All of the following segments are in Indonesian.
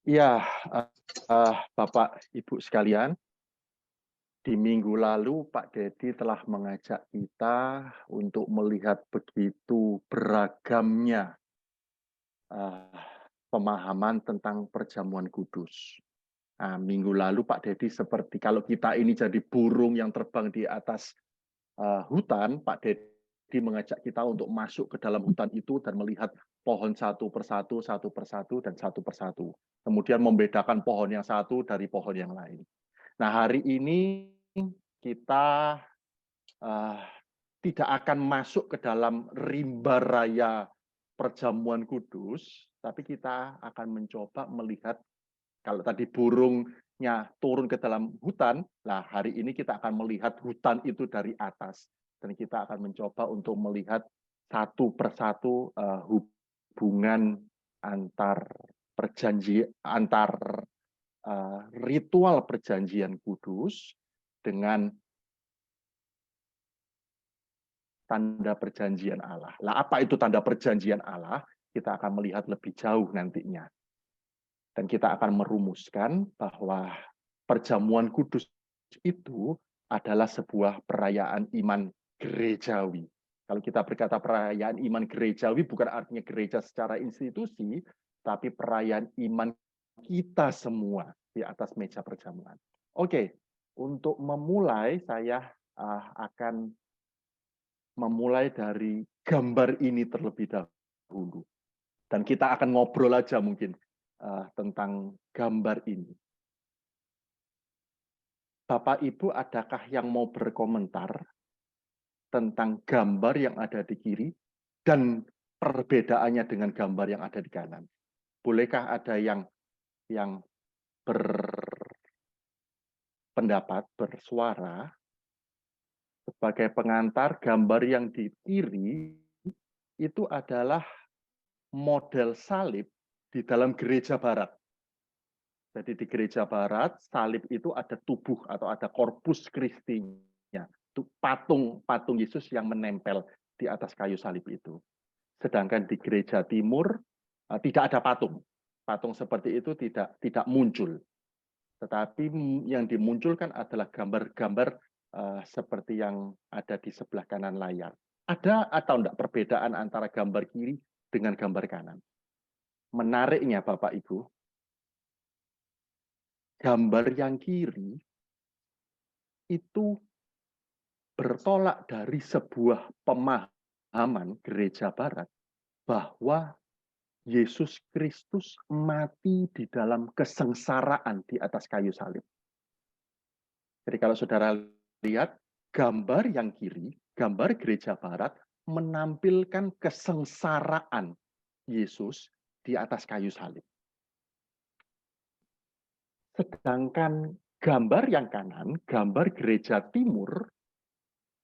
Ya, Bapak Ibu sekalian, di minggu lalu Pak Dedi telah mengajak kita untuk melihat begitu beragamnya eh, pemahaman tentang perjamuan kudus. Nah, minggu lalu Pak Dedi seperti kalau kita ini jadi burung yang terbang di atas hutan, Pak Dedi mengajak kita untuk masuk ke dalam hutan itu dan melihat pohon satu persatu, dan satu persatu. Kemudian membedakan pohon yang satu dari pohon yang lain. Nah, hari ini kita uh, tidak akan masuk ke dalam rimba raya perjamuan kudus, tapi kita akan mencoba melihat kalau tadi burungnya turun ke dalam hutan, nah hari ini kita akan melihat hutan itu dari atas. Dan kita akan mencoba untuk melihat satu persatu hubungan antar ritual perjanjian kudus dengan tanda perjanjian Allah. Lah apa itu tanda perjanjian Allah? Kita akan melihat lebih jauh nantinya. Dan kita akan merumuskan bahwa perjamuan kudus itu adalah sebuah perayaan iman gerejawi. Kalau kita berkata perayaan iman gerejawi, bukan artinya gereja secara institusi, tapi perayaan iman kita semua di atas meja perjamuan. Oke, untuk memulai, saya akan memulai dari gambar ini terlebih dahulu. Dan kita akan ngobrol aja mungkin tentang gambar ini. Bapak Ibu, adakah yang mau berkomentar tentang gambar yang ada di kiri dan perbedaannya dengan gambar yang ada di kanan? Bolehkah ada yang berpendapat, bersuara? Sebagai pengantar, gambar yang di kiri itu adalah model salib di dalam gereja barat. Jadi di gereja barat, salib itu ada tubuh atau ada korpus Kristinya. Itu patung Yesus yang menempel di atas kayu salib itu. Sedangkan di gereja timur tidak ada patung. Patung seperti itu tidak muncul. Tetapi yang dimunculkan adalah gambar-gambar seperti yang ada di sebelah kanan layar. Ada atau tidak perbedaan antara gambar kiri dengan gambar kanan? Menariknya Bapak Ibu, gambar yang kiri itu bertolak dari sebuah pemahaman gereja barat bahwa Yesus Kristus mati di dalam kesengsaraan di atas kayu salib. Jadi kalau saudara lihat gambar yang kiri, gambar gereja barat menampilkan kesengsaraan Yesus di atas kayu salib. Sedangkan gambar yang kanan, gambar gereja timur,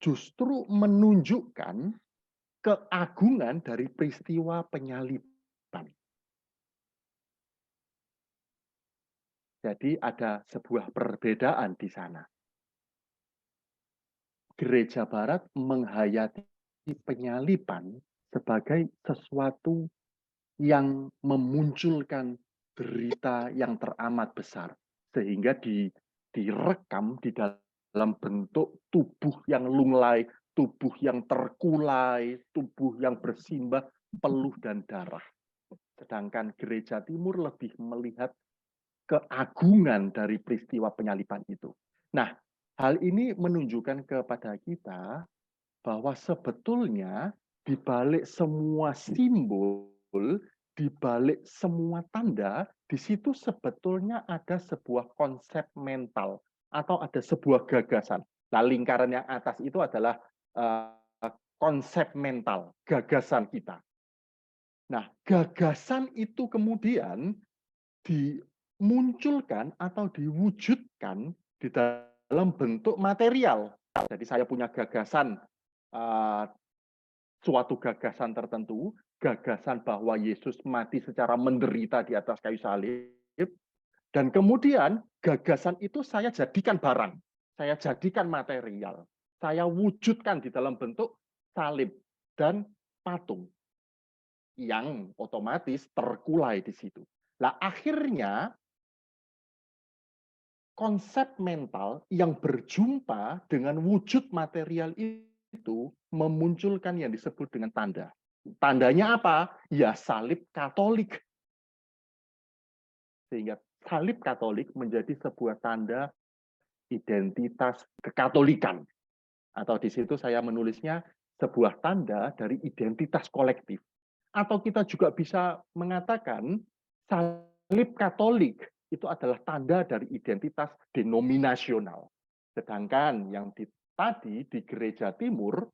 justru menunjukkan keagungan dari peristiwa penyaliban. Jadi ada sebuah perbedaan di sana. Gereja Barat menghayati penyaliban sebagai sesuatu yang memunculkan derita yang teramat besar. Sehingga direkam di dalam bentuk tubuh yang lunglai, tubuh yang terkulai, tubuh yang bersimbah peluh dan darah. Sedangkan gereja timur lebih melihat keagungan dari peristiwa penyaliban itu. Nah, hal ini menunjukkan kepada kita bahwa sebetulnya di balik semua simbol, di balik semua tanda, di situ sebetulnya ada sebuah konsep mental atau ada sebuah gagasan. Nah, lingkaran yang atas itu adalah konsep mental, gagasan kita. Nah, gagasan itu kemudian dimunculkan atau diwujudkan di dalam bentuk material. Jadi saya punya gagasan, suatu gagasan tertentu, gagasan bahwa Yesus mati secara menderita di atas kayu salib, dan kemudian gagasan itu saya jadikan barang, saya jadikan material, saya wujudkan di dalam bentuk salib dan patung yang otomatis terkulai di situ. Lah akhirnya konsep mental yang berjumpa dengan wujud material itu memunculkan yang disebut dengan tanda. Tandanya apa? Ya salib Katolik. Sehingga salib Katolik menjadi sebuah tanda identitas kekatolikan. Atau di situ saya menulisnya sebuah tanda dari identitas kolektif. Atau kita juga bisa mengatakan salib Katolik itu adalah tanda dari identitas denominasional. Sedangkan yang tadi di gereja timur,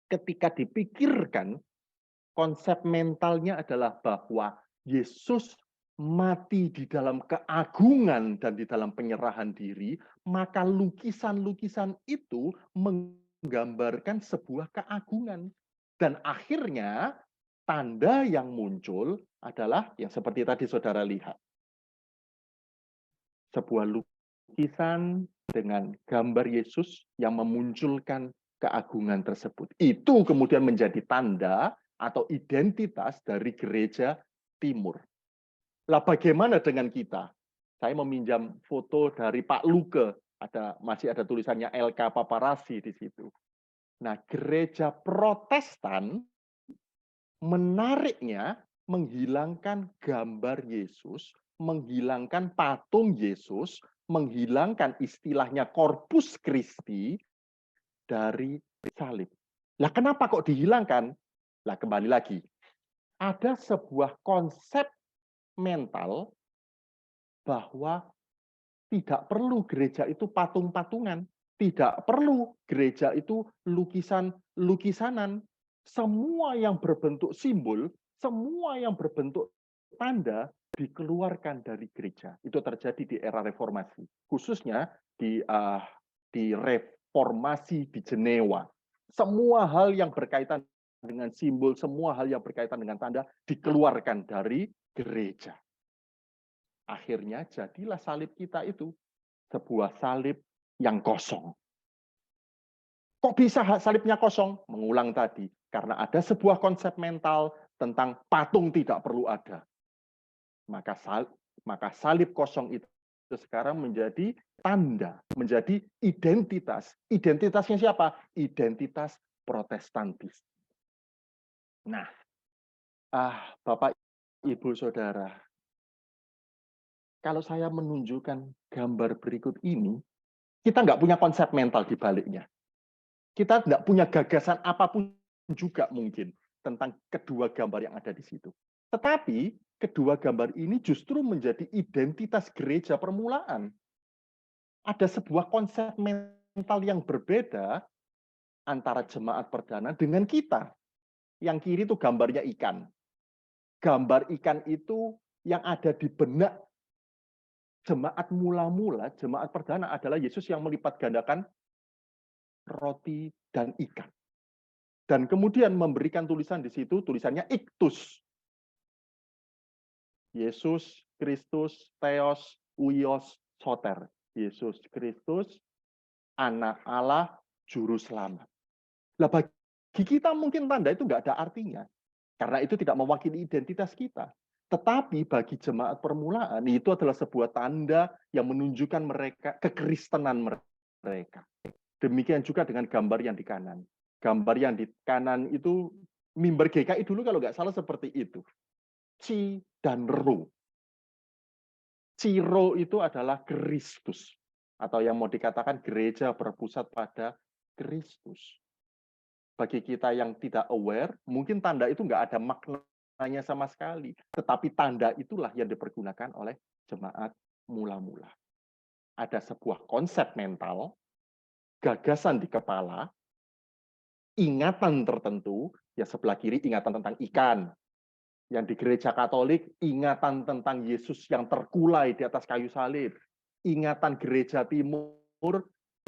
ketika dipikirkan, konsep mentalnya adalah bahwa Yesus mati di dalam keagungan dan di dalam penyerahan diri, maka lukisan-lukisan itu menggambarkan sebuah keagungan. Dan akhirnya tanda yang muncul adalah yang seperti tadi saudara lihat. Sebuah lukisan dengan gambar Yesus yang memunculkan keagungan tersebut. Itu kemudian menjadi tanda atau identitas dari gereja timur. Lah bagaimana dengan kita? Saya meminjam foto dari Pak Luke, masih ada tulisannya LK Paparasi di situ. Nah, gereja Protestan menariknya menghilangkan gambar Yesus, menghilangkan patung Yesus, menghilangkan istilahnya Corpus Christi dari salib. Lah kenapa kok dihilangkan? Lah kembali lagi, ada sebuah konsep mental bahwa tidak perlu gereja itu patung-patungan, tidak perlu gereja itu lukisan-lukisanan. Semua yang berbentuk simbol, semua yang berbentuk tanda dikeluarkan dari gereja. Itu terjadi di era reformasi, khususnya di reformasi di Jenewa. Semua hal yang berkaitan dengan simbol, semua hal yang berkaitan dengan tanda dikeluarkan dari gereja. Akhirnya jadilah salib kita itu sebuah salib yang kosong. Kok bisa salibnya kosong? Mengulang tadi, karena ada sebuah konsep mental tentang patung tidak perlu ada. Maka salib kosong itu sekarang menjadi tanda, menjadi identitas. Identitasnya siapa? Identitas Protestantis. Nah, Bapak, Ibu, Saudara, kalau saya menunjukkan gambar berikut ini, kita nggak punya konsep mental di baliknya. Kita nggak punya gagasan apapun juga mungkin tentang kedua gambar yang ada di situ. Tetapi kedua gambar ini justru menjadi identitas gereja permulaan. Ada sebuah konsep mental yang berbeda antara jemaat perdana dengan kita. Yang kiri itu gambarnya ikan. Gambar ikan itu yang ada di benak jemaat mula-mula, jemaat perdana adalah Yesus yang melipat gandakan roti dan ikan. Dan kemudian memberikan tulisan di situ, tulisannya iktus. Yesus Kristus, Theos, Uios, Soter. Yesus Kristus, Anak Allah, Juru Selamat. Lah bagi kita mungkin tanda itu nggak ada artinya. Karena itu tidak mewakili identitas kita. Tetapi bagi jemaat permulaan, itu adalah sebuah tanda yang menunjukkan mereka, kekristenan mereka. Demikian juga dengan gambar yang di kanan. Gambar yang di kanan itu, mimbar GKI dulu kalau nggak salah seperti itu. Ci dan Ro. Ciro itu adalah Kristus. Atau yang mau dikatakan gereja berpusat pada Kristus. Bagi kita yang tidak aware, mungkin tanda itu nggak ada maknanya sama sekali. Tetapi tanda itulah yang dipergunakan oleh jemaat mula-mula. Ada sebuah konsep mental, gagasan di kepala, ingatan tertentu, ya sebelah kiri ingatan tentang ikan. Yang di gereja Katolik, ingatan tentang Yesus yang terkulai di atas kayu salib. Ingatan gereja timur,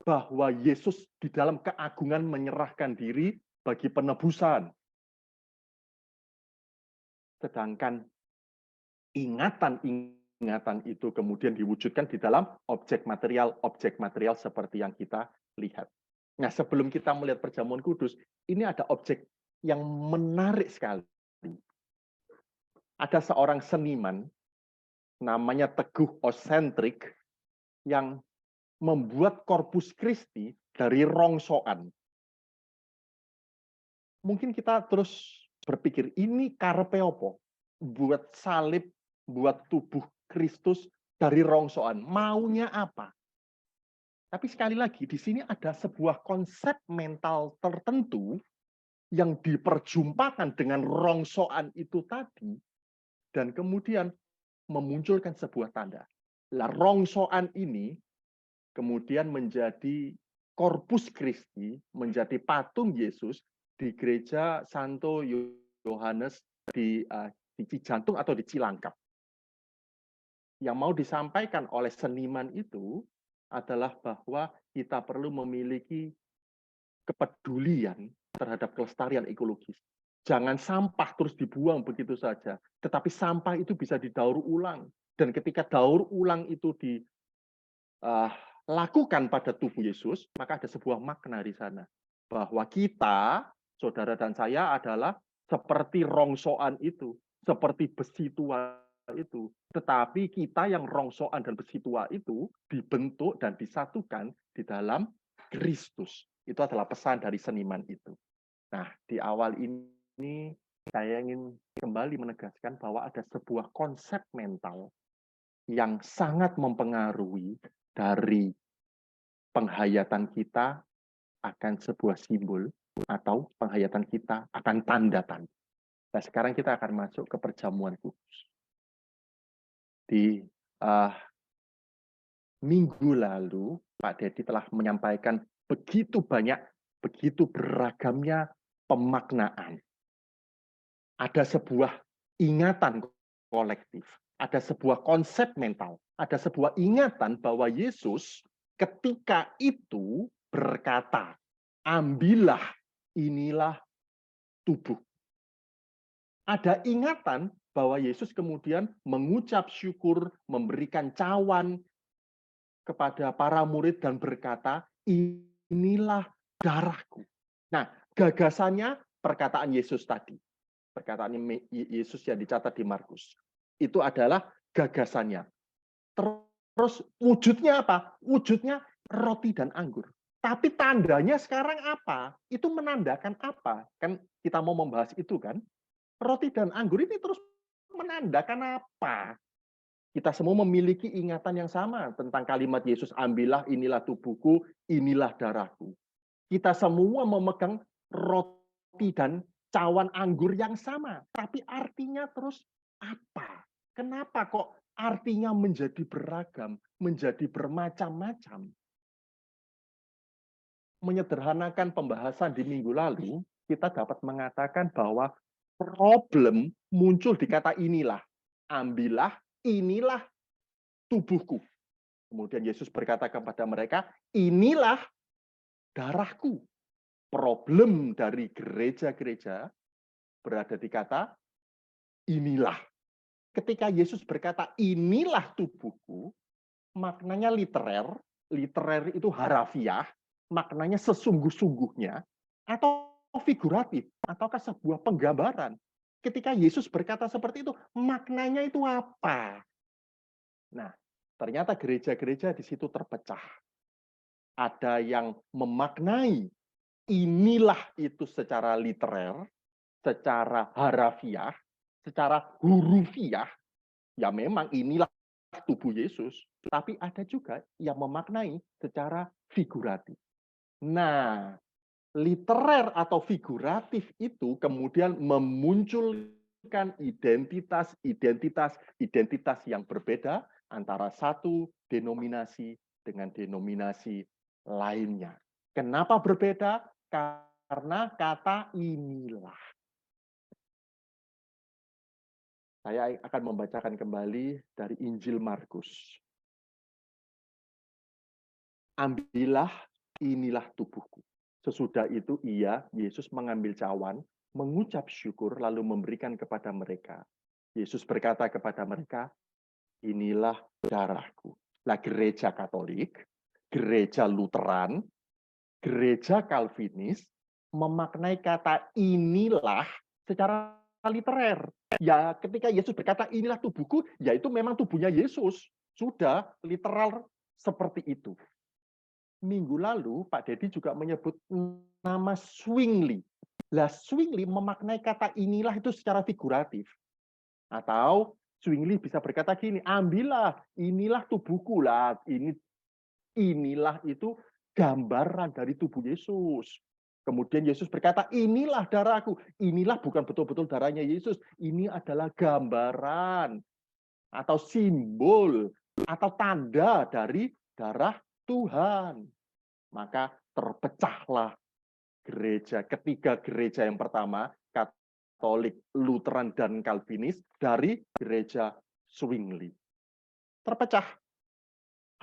bahwa Yesus di dalam keagungan menyerahkan diri bagi penebusan. Sedangkan ingatan itu kemudian diwujudkan di dalam objek material seperti yang kita lihat. Nah, sebelum kita melihat perjamuan kudus, ini ada objek yang menarik sekali. Ada seorang seniman namanya Teguh Osentrik, yang membuat Corpus Christi dari rongsokan. Mungkin kita terus berpikir, ini karepe opo? Buat salib, buat tubuh Kristus dari rongsokan. Maunya apa? Tapi sekali lagi, di sini ada sebuah konsep mental tertentu yang diperjumpakan dengan rongsokan itu tadi, dan kemudian memunculkan sebuah tanda. Lah, rongsokan ini kemudian menjadi Corpus Christi, menjadi patung Yesus di gereja Santo Yohanes di Cijantung atau di Cilangkap. Yang mau disampaikan oleh seniman itu adalah bahwa kita perlu memiliki kepedulian terhadap kelestarian ekologis. Jangan sampah terus dibuang begitu saja, tetapi sampah itu bisa didaur ulang. Dan ketika daur ulang itu dilakukan pada tubuh Yesus, maka ada sebuah makna di sana. Bahwa kita, saudara dan saya, adalah seperti rongsokan itu, seperti besi tua itu. Tetapi kita yang rongsokan dan besi tua itu dibentuk dan disatukan di dalam Kristus. Itu adalah pesan dari seniman itu. Nah, di awal ini saya ingin kembali menegaskan bahwa ada sebuah konsep mental yang sangat mempengaruhi dari penghayatan kita akan sebuah simbol atau penghayatan kita akan tanda-tanda. Nah, sekarang kita akan masuk ke perjamuan kudus. Di minggu lalu, Pak Dedi telah menyampaikan begitu banyak, begitu beragamnya pemaknaan. Ada sebuah ingatan kolektif, ada sebuah konsep mental, ada sebuah ingatan bahwa Yesus ketika itu berkata, ambillah, inilah tubuh. Ada ingatan bahwa Yesus kemudian mengucap syukur, memberikan cawan kepada para murid dan berkata, inilah darahku. Nah, gagasannya perkataan Yesus tadi. Perkataan Yesus yang dicatat di Markus. Itu adalah gagasannya. Terus wujudnya apa? Wujudnya roti dan anggur. Tapi tandanya sekarang apa? Itu menandakan apa? Kan kita mau membahas itu kan? Roti dan anggur ini terus menandakan apa? Kita semua memiliki ingatan yang sama tentang kalimat Yesus, ambillah, inilah tubuhku, inilah darahku. Kita semua memegang roti dan cawan anggur yang sama. Tapi artinya terus apa? Kenapa kok artinya menjadi beragam, menjadi bermacam-macam? Menyederhanakan pembahasan di minggu lalu, kita dapat mengatakan bahwa problem muncul di kata inilah. Ambillah, inilah tubuhku. Kemudian Yesus berkata kepada mereka, inilah darahku. Problem dari gereja-gereja berada di kata inilah. Ketika Yesus berkata inilah tubuhku, maknanya literer. Literer itu harafiah, maknanya sesungguh-sungguhnya, atau figuratif, ataukah sebuah penggambaran. Ketika Yesus berkata seperti itu, maknanya itu apa? Nah, ternyata gereja-gereja di situ terpecah. Ada yang memaknai inilah itu secara literer, secara harafiah, secara hurufiah, ya memang inilah tubuh Yesus. Tapi ada juga yang memaknai secara figuratif. Nah, literer atau figuratif itu kemudian memunculkan identitas yang berbeda antara satu denominasi dengan denominasi lainnya. Kenapa berbeda? Karena kata inilah. Saya akan membacakan kembali dari Injil Markus. Ambillah, inilah tubuhku. Sesudah itu Yesus mengambil cawan, mengucap syukur, lalu memberikan kepada mereka. Yesus berkata kepada mereka, inilah darahku. Lah, gereja Katolik, gereja Lutheran, gereja Calvinis memaknai kata inilah secara literer. Ya ketika Yesus berkata, inilah tubuhku, ya itu memang tubuhnya Yesus. Sudah literal seperti itu. Minggu lalu Pak Dedi juga menyebut nama Zwingli. Lah Zwingli memaknai kata inilah itu secara figuratif. Atau Zwingli bisa berkata gini, ambillah, inilah tubuhku lah. Inilah itu gambaran dari tubuh Yesus. Kemudian Yesus berkata, inilah darahku. Inilah bukan betul-betul darahnya Yesus. Ini adalah gambaran atau simbol atau tanda dari darah Tuhan. Maka terpecahlah gereja, ketiga gereja yang pertama, Katolik, Lutheran, dan Calvinis, dari gereja Zwingli. Terpecah.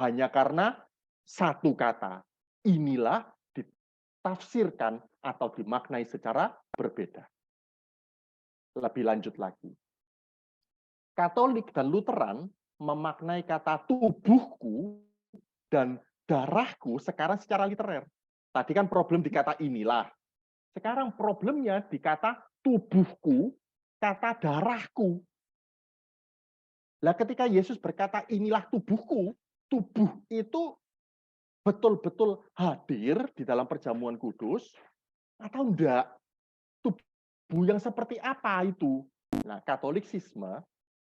Hanya karena satu kata. Inilah ditafsirkan atau dimaknai secara berbeda. Lebih lanjut lagi. Katolik dan Lutheran memaknai kata tubuhku dan darahku sekarang secara literer. Tadi kan problem di kata inilah. Sekarang problemnya di kata tubuhku, kata darahku. Nah, ketika Yesus berkata inilah tubuhku, tubuh itu betul-betul hadir di dalam perjamuan kudus atau enggak? Tubuh yang seperti apa itu? Nah, Katolisisme,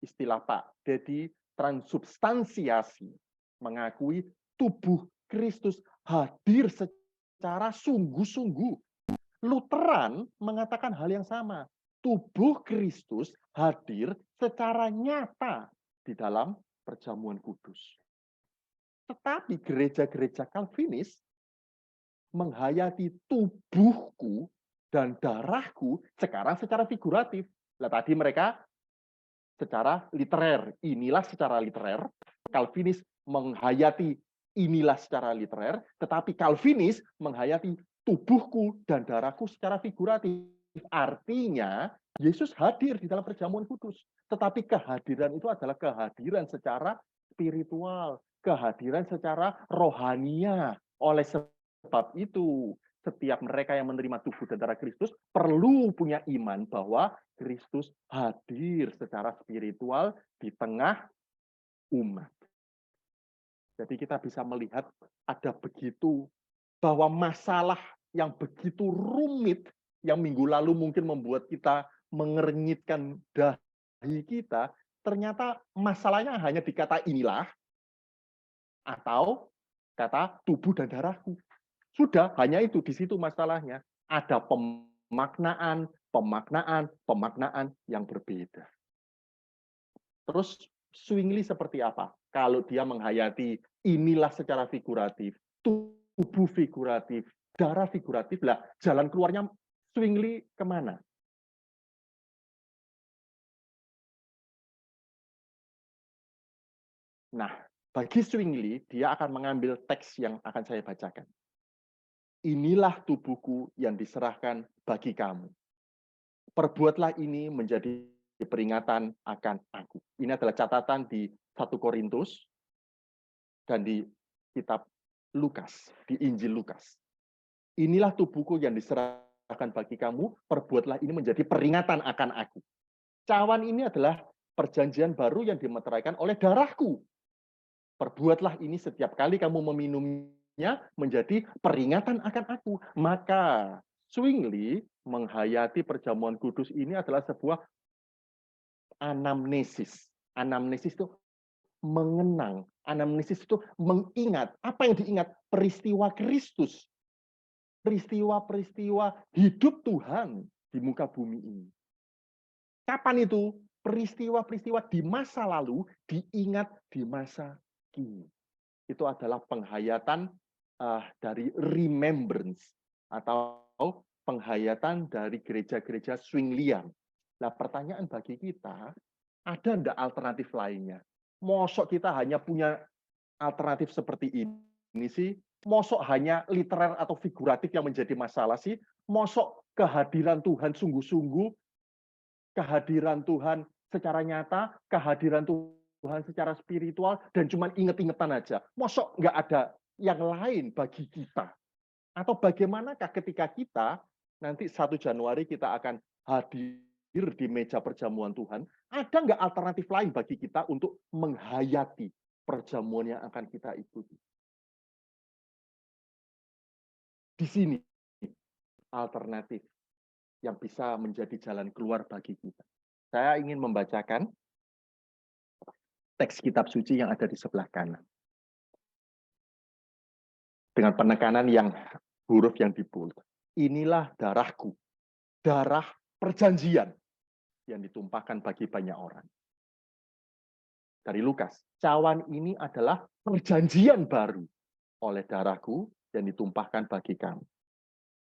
istilah Pak Dedi, transubstansiasi, mengakui tubuh Kristus hadir secara sungguh-sungguh. Lutheran mengatakan hal yang sama. Tubuh Kristus hadir secara nyata di dalam perjamuan kudus. Tetapi gereja-gereja Calvinis menghayati tubuhku dan darahku sekarang secara figuratif. Nah, tadi mereka secara literer. Inilah secara literer. Calvinis menghayati inilah secara literer, tetapi Calvinis menghayati tubuhku dan darahku secara figuratif. Artinya, Yesus hadir di dalam perjamuan kudus. Tetapi kehadiran itu adalah kehadiran secara spiritual, kehadiran secara rohania. Oleh sebab itu, setiap mereka yang menerima tubuh dan darah Kristus perlu punya iman bahwa Kristus hadir secara spiritual di tengah umat. Jadi kita bisa melihat ada begitu bahwa masalah yang begitu rumit yang minggu lalu mungkin membuat kita mengernyitkan dahi kita, ternyata masalahnya hanya di kata inilah atau kata tubuh dan darahku. Sudah, hanya itu, di situ masalahnya. Ada pemaknaan yang berbeda. Terus Zwingli seperti apa? Kalau dia menghayati inilah secara figuratif, tubuh figuratif, darah figuratif, lah jalan keluarnya Zwingli kemana? Nah, bagi Zwingli, dia akan mengambil teks yang akan saya bacakan. Inilah tubuhku yang diserahkan bagi kamu. Perbuatlah ini menjadi peringatan akan aku. Ini adalah catatan di 1 Korintus dan di kitab Lukas, di Injil Lukas. Inilah tubuhku yang diserahkan bagi kamu, perbuatlah ini menjadi peringatan akan aku. Cawan ini adalah perjanjian baru yang dimeteraikan oleh darahku. Perbuatlah ini setiap kali kamu meminumnya menjadi peringatan akan aku. Maka Zwingli menghayati perjamuan kudus ini adalah sebuah anamnesis. Anamnesis itu mengenang. Anamnesis itu mengingat. Apa yang diingat? Peristiwa Kristus. Peristiwa-peristiwa hidup Tuhan di muka bumi ini. Kapan itu? Peristiwa-peristiwa di masa lalu diingat di masa kini. Itu adalah penghayatan dari remembrance atau penghayatan dari gereja-gereja Zwinglian. Nah, pertanyaan bagi kita, ada enggak alternatif lainnya? Mosok kita hanya punya alternatif seperti ini sih? Mosok hanya literer atau figuratif yang menjadi masalah sih? Mosok kehadiran Tuhan sungguh-sungguh, kehadiran Tuhan secara nyata, kehadiran Tuhan secara spiritual, dan cuma inget-ingetan aja. Mosok nggak ada yang lain bagi kita? Atau bagaimanakah ketika kita nanti 1 Januari kita akan hadir di meja perjamuan Tuhan, ada nggak alternatif lain bagi kita untuk menghayati perjamuan yang akan kita ikuti? Di sini alternatif yang bisa menjadi jalan keluar bagi kita. Saya ingin membacakan teks kitab suci yang ada di sebelah kanan. Dengan penekanan yang huruf yang dibold. Inilah darahku, darah perjanjian yang ditumpahkan bagi banyak orang. Dari Lukas, cawan ini adalah perjanjian baru oleh darahku yang ditumpahkan bagi kamu.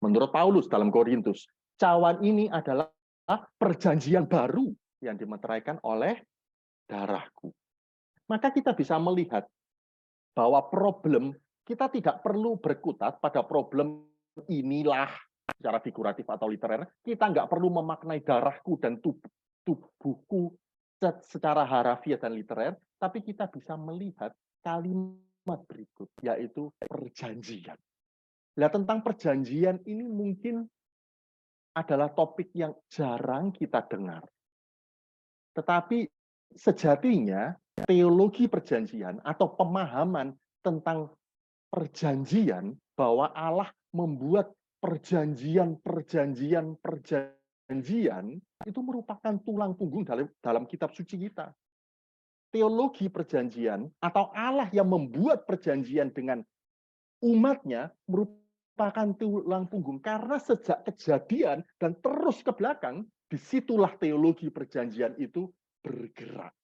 Menurut Paulus dalam Korintus, cawan ini adalah perjanjian baru yang dimeteraikan oleh darahku. Maka kita bisa melihat bahwa problem kita tidak perlu berkutat pada problem inilah secara figuratif atau literer. Kita nggak perlu memaknai darahku dan tubuhku secara harafiah dan literer, tapi kita bisa melihat kalimat berikut, yaitu perjanjian. Nah, tentang perjanjian ini mungkin adalah topik yang jarang kita dengar. Tetapi sejatinya teologi perjanjian atau pemahaman tentang perjanjian bahwa Allah membuat perjanjian itu merupakan tulang punggung dalam kitab suci kita. Teologi perjanjian atau Allah yang membuat perjanjian dengan umatnya merupakan tulang punggung karena sejak kejadian dan terus ke belakang disitulah teologi perjanjian itu bergerak.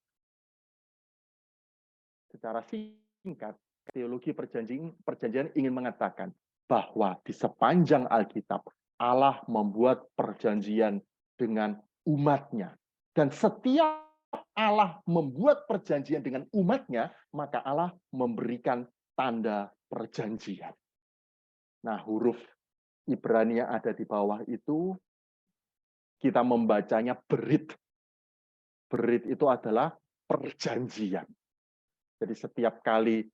Secara singkat, teologi perjanjian ingin mengatakan bahwa di sepanjang Alkitab Allah membuat perjanjian dengan umatnya. Dan setiap Allah membuat perjanjian dengan umatnya, maka Allah memberikan tanda perjanjian. Nah, huruf Ibrani yang ada di bawah itu, kita membacanya berit. Berit itu adalah perjanjian. Jadi setiap kali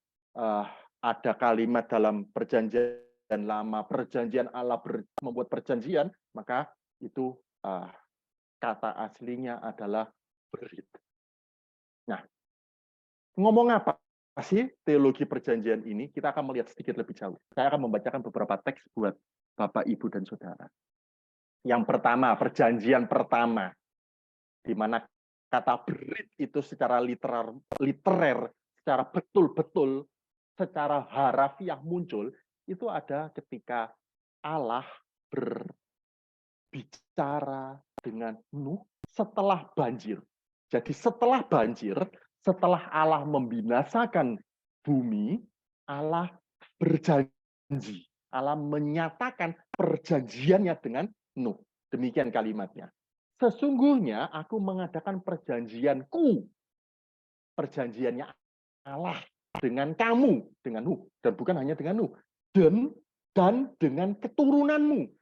ada kalimat dalam perjanjian lama, perjanjian Allah membuat perjanjian, maka itu kata aslinya adalah berit. Nah, ngomong apa sih teologi perjanjian ini? Kita akan melihat sedikit lebih jauh. Saya akan membacakan beberapa teks buat Bapak, Ibu, dan Saudara. Yang pertama, perjanjian pertama, di mana kata berit itu secara literer, secara betul-betul, secara harafiah muncul, itu ada ketika Allah berbicara dengan Nuh setelah banjir. Jadi setelah banjir, setelah Allah membinasakan bumi, Allah berjanji. Allah menyatakan perjanjiannya dengan Nuh. Demikian kalimatnya. Sesungguhnya aku mengadakan perjanjianku. Perjanjiannya Allah dengan kamu, dengan Nuh. Dan bukan hanya dengan Nuh. Dan dengan keturunanmu.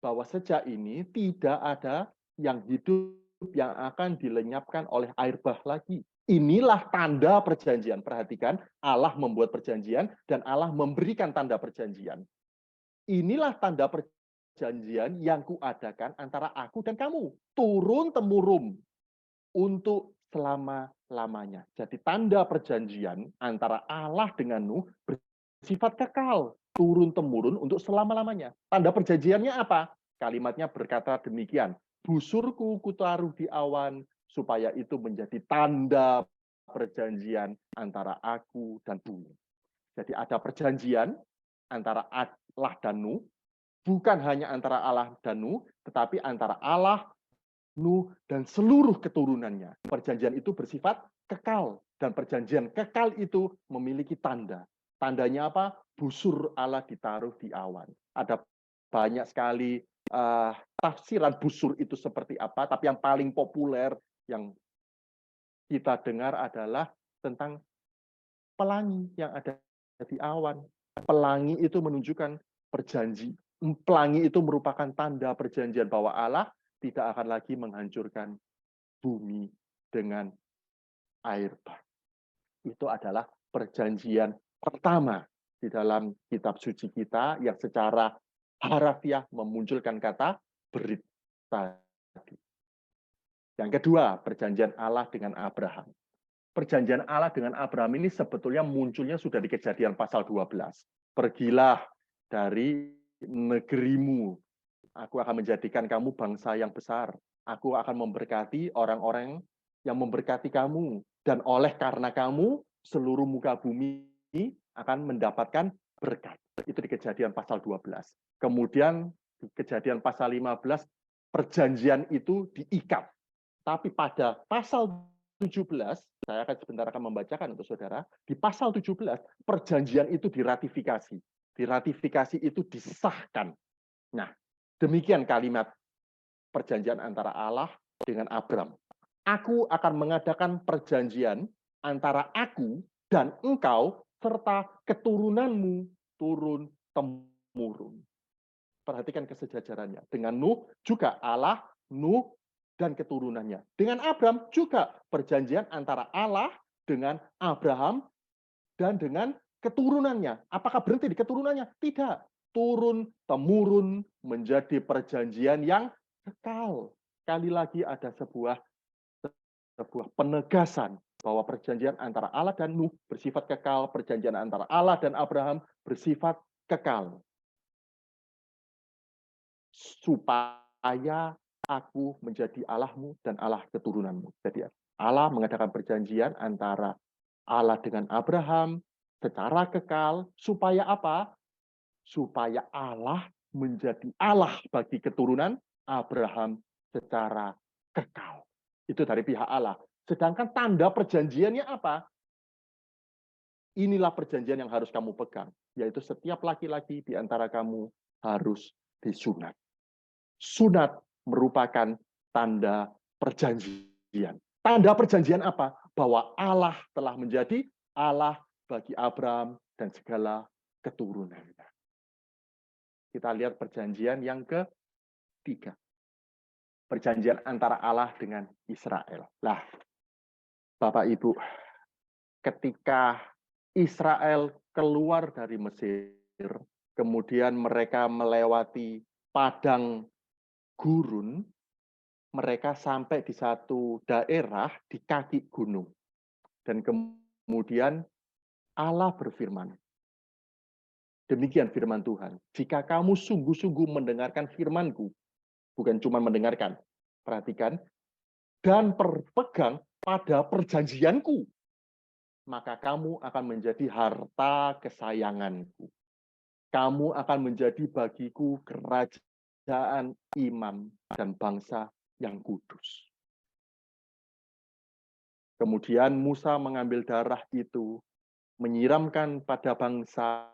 Bahwa sejak ini tidak ada yang hidup yang akan dilenyapkan oleh air bah lagi. Inilah tanda perjanjian. Perhatikan, Allah membuat perjanjian dan Allah memberikan tanda perjanjian. Inilah tanda perjanjian yang kuadakan antara aku dan kamu. Turun-temurun untuk selama-lamanya. Jadi tanda perjanjian antara Allah dengan Nuh bersifat kekal. Turun-temurun untuk selama-lamanya. Tanda perjanjiannya apa? Kalimatnya berkata demikian. Busurku kutaruh di awan, supaya itu menjadi tanda perjanjian antara aku dan bumi. Jadi ada perjanjian antara Allah dan Nuh, bukan hanya antara Allah dan Nuh, tetapi antara Allah, Nuh, dan seluruh keturunannya. Perjanjian itu bersifat kekal, dan perjanjian kekal itu memiliki tanda. Tandanya apa? Busur Allah ditaruh di awan. Ada banyak sekali tafsiran busur itu seperti apa, tapi yang paling populer yang kita dengar adalah tentang pelangi yang ada di awan. Pelangi itu menunjukkan perjanji. Pelangi itu merupakan tanda perjanjian bahwa Allah tidak akan lagi menghancurkan bumi dengan air bah. Itu adalah perjanjian pertama di dalam kitab suci kita yang secara harafiah memunculkan kata berit Yang kedua, perjanjian Allah dengan Abraham. Perjanjian Allah dengan Abraham ini sebetulnya munculnya sudah di Kejadian pasal 12. Pergilah dari negerimu. Aku akan menjadikan kamu bangsa yang besar. Aku akan memberkati orang-orang yang memberkati kamu. Dan oleh karena kamu, seluruh muka bumi akan mendapatkan berkat. Itu di Kejadian pasal 12. Kemudian di Kejadian pasal 15, perjanjian itu diikat. Tapi pada pasal 17, saya akan sebentar membacakan untuk saudara, di pasal 17, perjanjian itu diratifikasi. Diratifikasi itu disahkan. Nah, demikian kalimat perjanjian antara Allah dengan Abram. Aku akan mengadakan perjanjian antara aku dan engkau serta keturunanmu turun-temurun. Perhatikan kesejajarannya. Dengan Nuh juga Allah, Nuh, dan keturunannya. Dengan Abram juga perjanjian antara Allah dengan Abraham dan dengan keturunannya. Apakah berhenti di keturunannya? Tidak. Turun-temurun menjadi perjanjian yang kekal. Sekali lagi ada sebuah penegasan bahwa perjanjian antara Allah dan Nuh bersifat kekal, perjanjian antara Allah dan Abraham bersifat kekal. Supaya aku menjadi Allahmu dan Allah keturunanmu. Jadi Allah mengadakan perjanjian antara Allah dengan Abraham secara kekal, supaya apa? Supaya Allah menjadi Allah bagi keturunan Abraham secara kekal. Itu dari pihak Allah. Sedangkan tanda perjanjiannya apa? Inilah perjanjian yang harus kamu pegang, yaitu setiap laki-laki di antara kamu harus disunat. Sunat merupakan tanda perjanjian. Tanda perjanjian apa? Bahwa Allah telah menjadi Allah bagi Abraham dan segala keturunannya. Kita lihat perjanjian yang ketiga. Perjanjian antara Allah dengan Israel. Lah, Bapak Ibu, ketika Israel keluar dari Mesir, kemudian mereka melewati padang gurun, mereka sampai di satu daerah di kaki gunung. Dan kemudian Allah berfirman, demikian firman Tuhan, jika kamu sungguh-sungguh mendengarkan firman-Ku, bukan cuma mendengarkan, perhatikan, dan berpegang pada perjanjian-Ku, maka kamu akan menjadi harta kesayangan-Ku. Kamu akan menjadi bagiku kerajaan, imam, dan bangsa yang kudus. Kemudian Musa mengambil darah itu, menyiramkan pada bangsa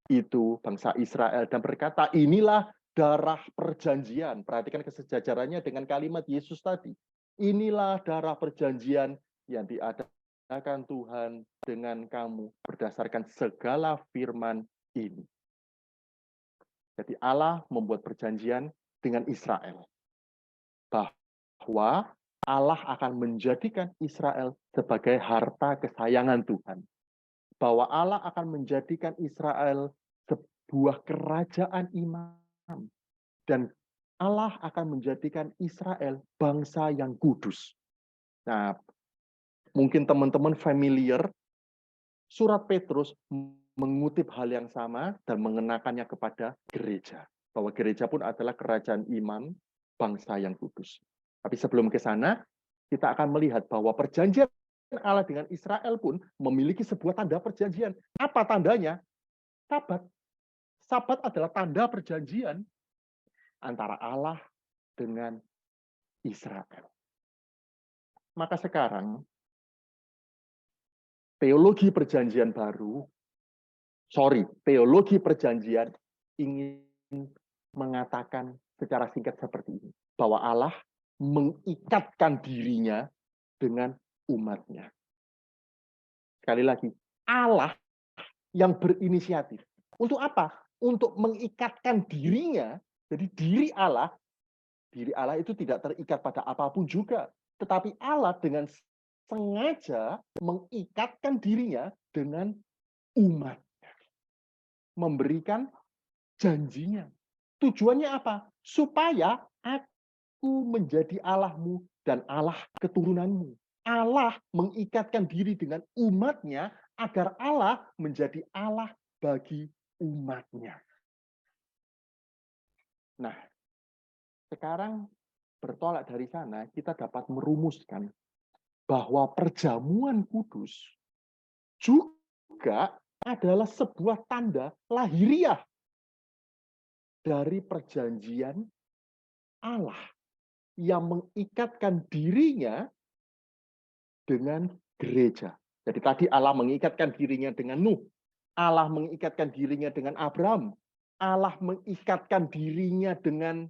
itu, bangsa Israel, dan berkata, inilah darah perjanjian. Perhatikan kesejajarannya dengan kalimat Yesus tadi. Inilah darah perjanjian yang diadakan Tuhan dengan kamu berdasarkan segala firman ini. Jadi Allah membuat perjanjian dengan Israel. Bahwa Allah akan menjadikan Israel sebagai harta kesayangan Tuhan. Bahwa Allah akan menjadikan Israel sebuah kerajaan imam. Dan Allah akan menjadikan Israel bangsa yang kudus. Nah, mungkin teman-teman familiar, surat Petrus mengutip hal yang sama dan mengenakannya kepada gereja. Bahwa gereja pun adalah kerajaan imam, bangsa yang kudus. Tapi sebelum ke sana, kita akan melihat bahwa perjanjian Allah dengan Israel pun memiliki sebuah tanda perjanjian. Apa tandanya? Sabat. Sabat adalah tanda perjanjian antara Allah dengan Israel. Maka sekarang, teologi perjanjian baru, teologi perjanjian ingin mengatakan secara singkat seperti ini. Bahwa Allah mengikatkan dirinya dengan umatnya. Sekali lagi, Allah yang berinisiatif. Untuk apa? Untuk mengikatkan dirinya. Jadi diri Allah itu tidak terikat pada apapun juga. Tetapi Allah dengan sengaja mengikatkan dirinya dengan umat. Memberikan janjinya. Tujuannya apa? Supaya Ku menjadi Allahmu dan Allah keturunanmu. Allah mengikatkan diri dengan umatnya agar Allah menjadi Allah bagi umatnya. Nah, sekarang bertolak dari sana, kita dapat merumuskan bahwa perjamuan kudus juga adalah sebuah tanda lahiriah dari perjanjian Allah yang mengikatkan dirinya dengan gereja. Jadi tadi Allah mengikatkan dirinya dengan Nuh, Allah mengikatkan dirinya dengan Abraham, Allah mengikatkan dirinya dengan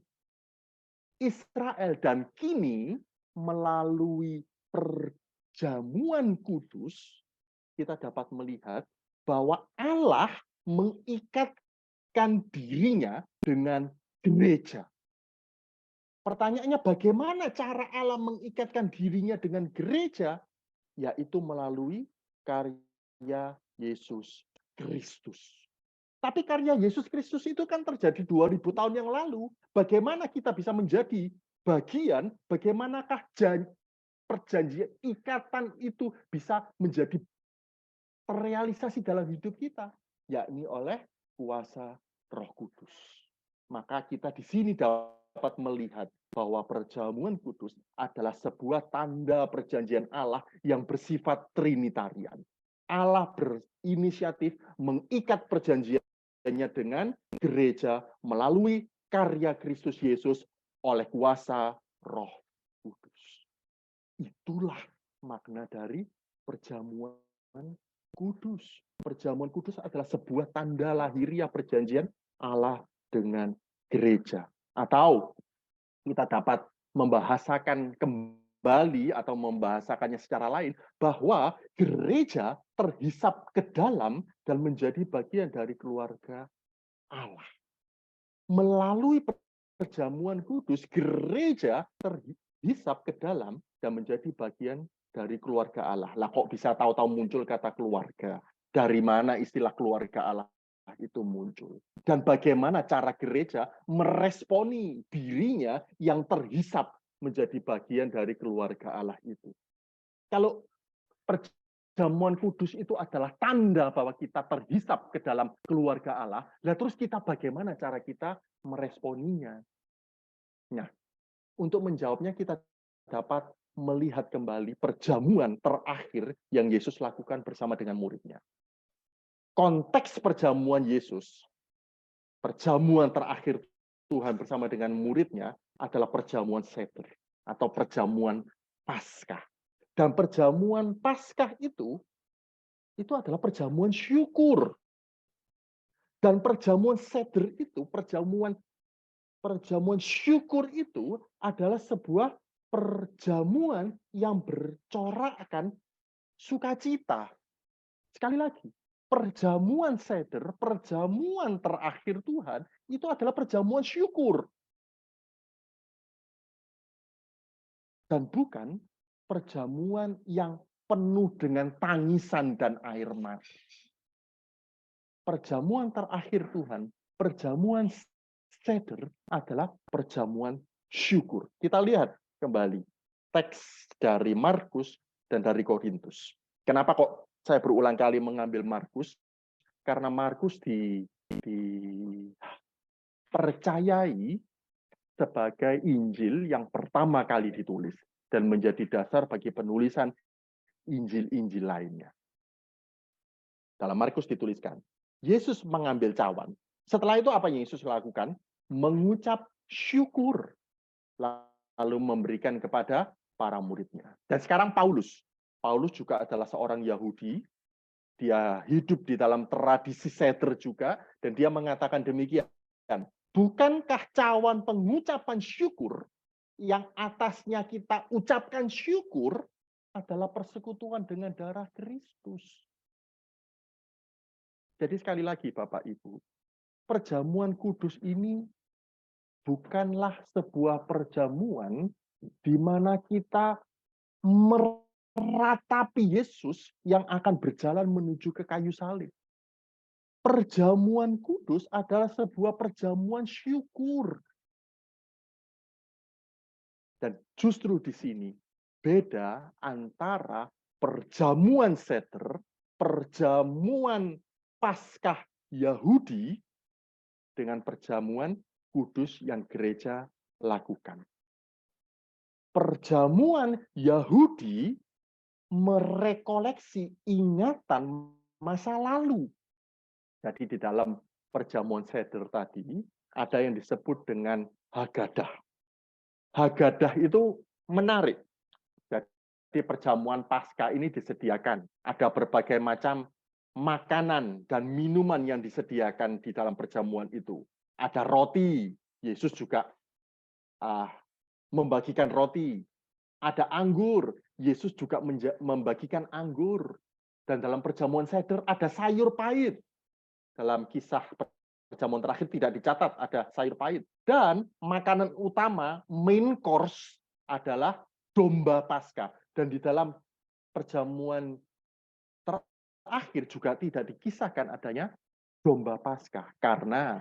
Israel, dan kini melalui perjamuan kudus kita dapat melihat bahwa Allah mengikatkan dirinya dengan gereja. Pertanyaannya, bagaimana cara Allah mengikatkan dirinya dengan gereja? Yaitu melalui karya Yesus Kristus. Tapi karya Yesus Kristus itu kan terjadi 2000 tahun yang lalu. Bagaimana kita bisa menjadi bagian, bagaimanakah perjanjian ikatan itu bisa menjadi terrealisasi dalam hidup kita? Yakni oleh kuasa Roh Kudus. Maka kita di sini dapat melihat bahwa perjamuan kudus adalah sebuah tanda perjanjian Allah yang bersifat trinitarian. Allah berinisiatif mengikat perjanjiannya dengan gereja melalui karya Kristus Yesus oleh kuasa Roh Kudus. Itulah makna dari perjamuan kudus. Perjamuan kudus adalah sebuah tanda lahiriah perjanjian Allah dengan gereja. Atau kita dapat membahasakan kembali atau membahasakannya secara lain bahwa gereja terhisap ke dalam dan menjadi bagian dari keluarga Allah. Melalui perjamuan kudus, gereja terhisap ke dalam dan menjadi bagian dari keluarga Allah. Lah kok bisa tahu-tahu muncul kata keluarga? Dari mana istilah keluarga Allah itu muncul? Dan bagaimana cara gereja meresponi dirinya yang terhisap menjadi bagian dari keluarga Allah itu? Kalau perjamuan kudus itu adalah tanda bahwa kita terhisap ke dalam keluarga Allah, lah terus kita bagaimana cara kita meresponinya? Nah, untuk menjawabnya kita dapat melihat kembali perjamuan terakhir yang Yesus lakukan bersama dengan muridnya. Konteks perjamuan Yesus, perjamuan terakhir Tuhan bersama dengan muridnya adalah perjamuan Seder atau perjamuan Paskah. Dan perjamuan Paskah itu adalah perjamuan syukur. Dan perjamuan Seder itu, perjamuan syukur itu adalah sebuah perjamuan yang bercorakkan sukacita. Sekali lagi, perjamuan Seder, perjamuan terakhir Tuhan, itu adalah perjamuan syukur. Dan bukan perjamuan yang penuh dengan tangisan dan air mata. Perjamuan terakhir Tuhan, perjamuan Seder adalah perjamuan syukur. Kita lihat kembali teks dari Markus dan dari Korintus. Kenapa kok saya berulang kali mengambil Markus? Karena Markus dipercayai sebagai Injil yang pertama kali ditulis dan menjadi dasar bagi penulisan Injil-Injil lainnya. Dalam Markus dituliskan, Yesus mengambil cawan. Setelah itu apa yang Yesus lakukan? Mengucap syukur. Lalu memberikan kepada para muridnya. Dan sekarang Paulus. Paulus juga adalah seorang Yahudi. Dia hidup di dalam tradisi Seder juga. Dan dia mengatakan demikian. Bukankah cawan pengucapan syukur yang atasnya kita ucapkan syukur adalah persekutuan dengan darah Kristus? Jadi sekali lagi Bapak Ibu, perjamuan kudus ini bukanlah sebuah perjamuan di mana kita meratapi Yesus yang akan berjalan menuju ke kayu salib. Perjamuan kudus adalah sebuah perjamuan syukur. Dan justru di sini beda antara perjamuan seder, perjamuan Paskah Yahudi dengan perjamuan kudus yang gereja lakukan. Perjamuan Yahudi merekoleksi ingatan masa lalu. Jadi di dalam perjamuan seder tadi ada yang disebut dengan Hagadah. Hagadah itu menarik. Jadi perjamuan Paskah ini disediakan. Ada berbagai macam makanan dan minuman yang disediakan di dalam perjamuan itu. Ada roti. Yesus juga membagikan roti. Ada anggur. Yesus juga membagikan anggur. Dan dalam perjamuan seder ada sayur pahit. Dalam kisah perjamuan terakhir tidak dicatat ada sayur pahit. Dan makanan utama, main course, adalah domba Paskah. Dan di dalam perjamuan terakhir juga tidak dikisahkan adanya domba Paskah. Karena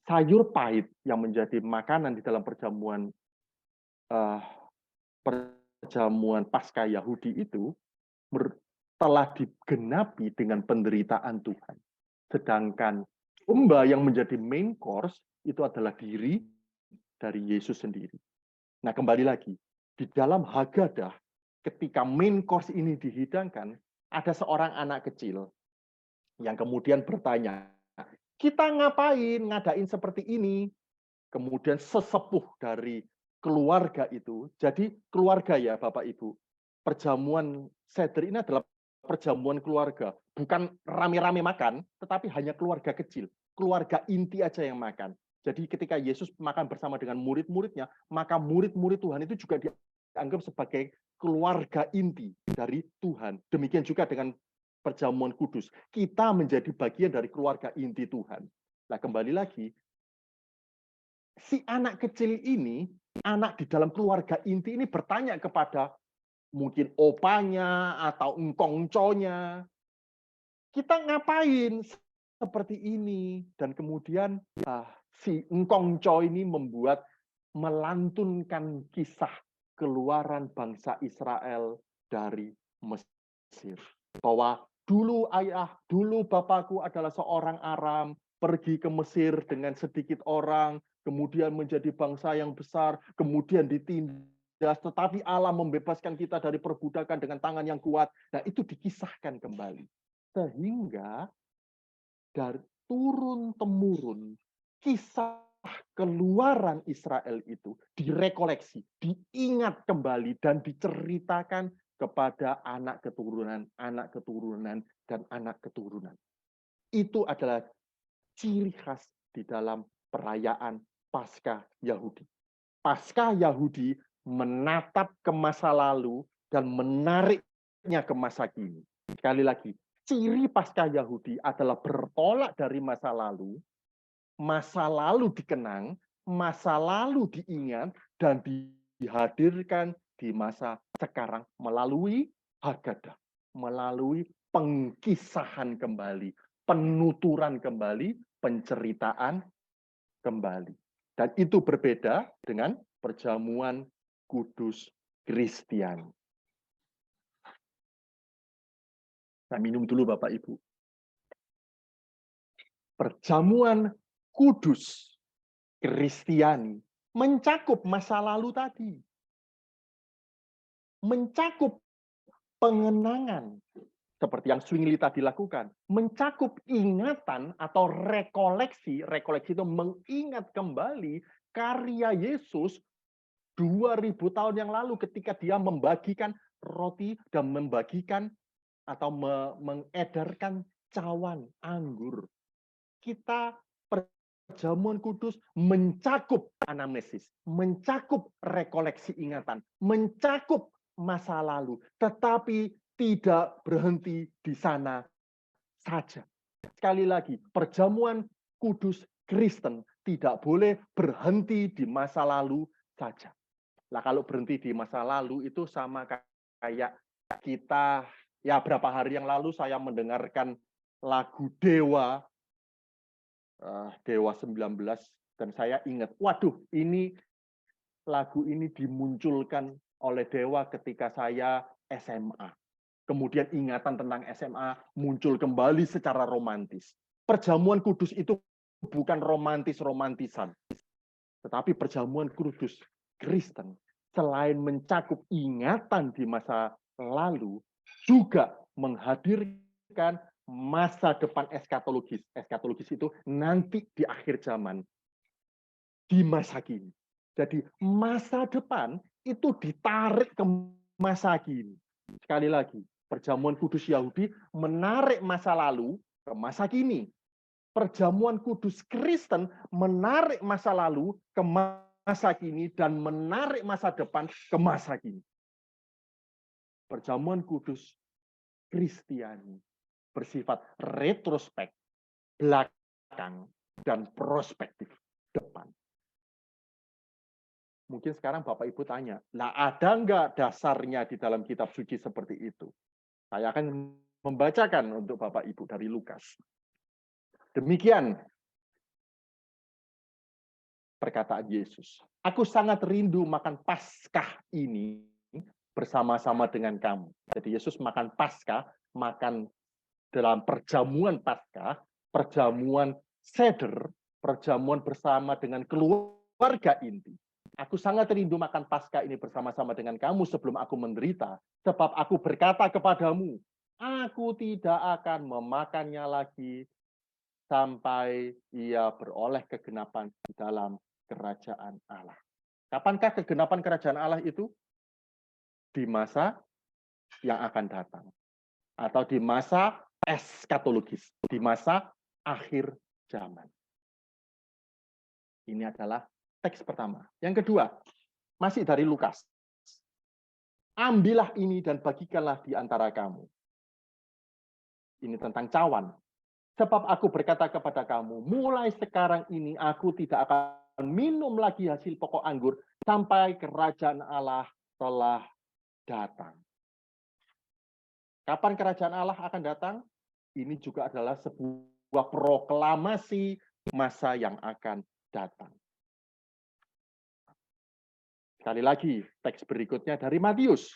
sayur pahit yang menjadi makanan di dalam perjamuan Paskah Yahudi itu telah digenapi dengan penderitaan Tuhan. Sedangkan domba yang menjadi main course itu adalah diri dari Yesus sendiri. Nah, kembali lagi, di dalam Hagadah, ketika main course ini dihidangkan, ada seorang anak kecil yang kemudian bertanya, kita ngapain ngadain seperti ini? Kemudian sesepuh dari keluarga itu, jadi keluarga ya Bapak Ibu, perjamuan seder ini adalah perjamuan keluarga, bukan rame-rame makan, tetapi hanya keluarga kecil, keluarga inti aja yang makan. Jadi ketika Yesus makan bersama dengan murid-muridnya, maka murid-murid Tuhan itu juga dianggap sebagai keluarga inti dari Tuhan. Demikian juga dengan perjamuan kudus. Kita menjadi bagian dari keluarga inti Tuhan. Nah, kembali lagi, si anak kecil ini, anak di dalam keluarga inti ini bertanya kepada mungkin opanya atau engkongconya, kita ngapain seperti ini? Dan kemudian si engkongco ini melantunkan kisah keluaran bangsa Israel dari Mesir. Bahwa dulu bapakku adalah seorang Aram, pergi ke Mesir dengan sedikit orang, kemudian menjadi bangsa yang besar, kemudian ditindas, tetapi Allah membebaskan kita dari perbudakan dengan tangan yang kuat. Nah, itu dikisahkan kembali. Sehingga dari turun-temurun kisah keluaran Israel itu direkoleksi, diingat kembali, dan diceritakan kepada anak keturunan, dan anak keturunan. Itu adalah ciri khas di dalam perayaan Paskah Yahudi. Paskah Yahudi menatap ke masa lalu dan menariknya ke masa kini. Sekali lagi, ciri Paskah Yahudi adalah bertolak dari masa lalu dikenang, masa lalu diingat, dan dihadirkan di masa sekarang melalui Hagadah, melalui pengkisahan kembali, penuturan kembali, penceritaan kembali. Dan itu berbeda dengan perjamuan kudus Kristiani. Saya minum dulu Bapak Ibu. Perjamuan kudus Kristiani mencakup masa lalu tadi. Mencakup pengenangan seperti yang Zwingli tadi lakukan, mencakup ingatan atau rekoleksi itu mengingat kembali karya Yesus 2000 tahun yang lalu ketika dia membagikan roti dan membagikan atau mengedarkan cawan anggur. Kita perjamuan kudus mencakup anamnesis, mencakup rekoleksi ingatan, mencakup masa lalu, tetapi tidak berhenti di sana saja. Sekali lagi, perjamuan kudus Kristen tidak boleh berhenti di masa lalu saja. Nah, kalau berhenti di masa lalu itu sama kayak kita, ya berapa hari yang lalu saya mendengarkan lagu Dewa 19, dan saya ingat, waduh, ini lagu ini dimunculkan oleh Dewa ketika saya SMA. Kemudian ingatan tentang SMA muncul kembali secara romantis. Perjamuan kudus itu bukan romantis-romantisan, tetapi perjamuan kudus Kristen selain mencakup ingatan di masa lalu, juga menghadirkan masa depan eskatologis. Eskatologis itu nanti di akhir zaman, di masa kini. Jadi masa depan itu ditarik ke masa kini. Sekali lagi, perjamuan kudus Yahudi menarik masa lalu ke masa kini. Perjamuan kudus Kristen menarik masa lalu ke masa kini dan menarik masa depan ke masa kini. Perjamuan kudus Kristiani bersifat retrospek, belakang, dan prospektif depan. Mungkin sekarang Bapak Ibu tanya, lah ada nggak dasarnya di dalam kitab suci seperti itu? Saya akan membacakan untuk Bapak Ibu dari Lukas. Demikian perkataan Yesus. Aku sangat rindu makan Paskah ini bersama-sama dengan kamu. Jadi Yesus makan Paskah, makan dalam perjamuan Paskah, perjamuan seder, perjamuan bersama dengan keluarga inti. Aku sangat rindu makan Paskah ini bersama-sama dengan kamu sebelum aku menderita, sebab aku berkata kepadamu, aku tidak akan memakannya lagi sampai ia beroleh kegenapan di dalam kerajaan Allah. Kapankah kegenapan kerajaan Allah itu? Di masa yang akan datang. Atau di masa eskatologis, di masa akhir zaman. Ini adalah teks pertama. Yang kedua, masih dari Lukas. Ambillah ini dan bagikanlah di antara kamu. Ini tentang cawan. Sebab aku berkata kepada kamu, mulai sekarang ini aku tidak akan minum lagi hasil pokok anggur sampai kerajaan Allah telah datang. Kapan kerajaan Allah akan datang? Ini juga adalah sebuah proklamasi masa yang akan datang. Sekali lagi, teks berikutnya dari Matius.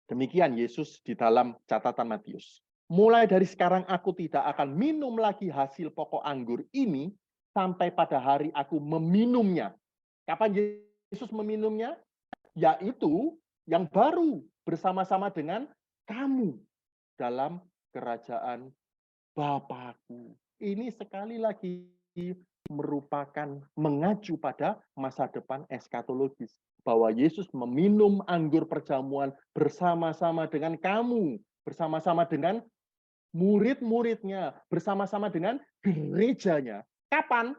Demikian Yesus di dalam catatan Matius. Mulai dari sekarang aku tidak akan minum lagi hasil pokok anggur ini sampai pada hari aku meminumnya. Kapan Yesus meminumnya? Yaitu yang baru bersama-sama dengan kamu dalam kerajaan Bapakku. Ini sekali lagi merupakan mengacu pada masa depan eskatologis. Bahwa Yesus meminum anggur perjamuan bersama-sama dengan kamu, bersama-sama dengan murid-muridnya, bersama-sama dengan gerejanya. Kapan?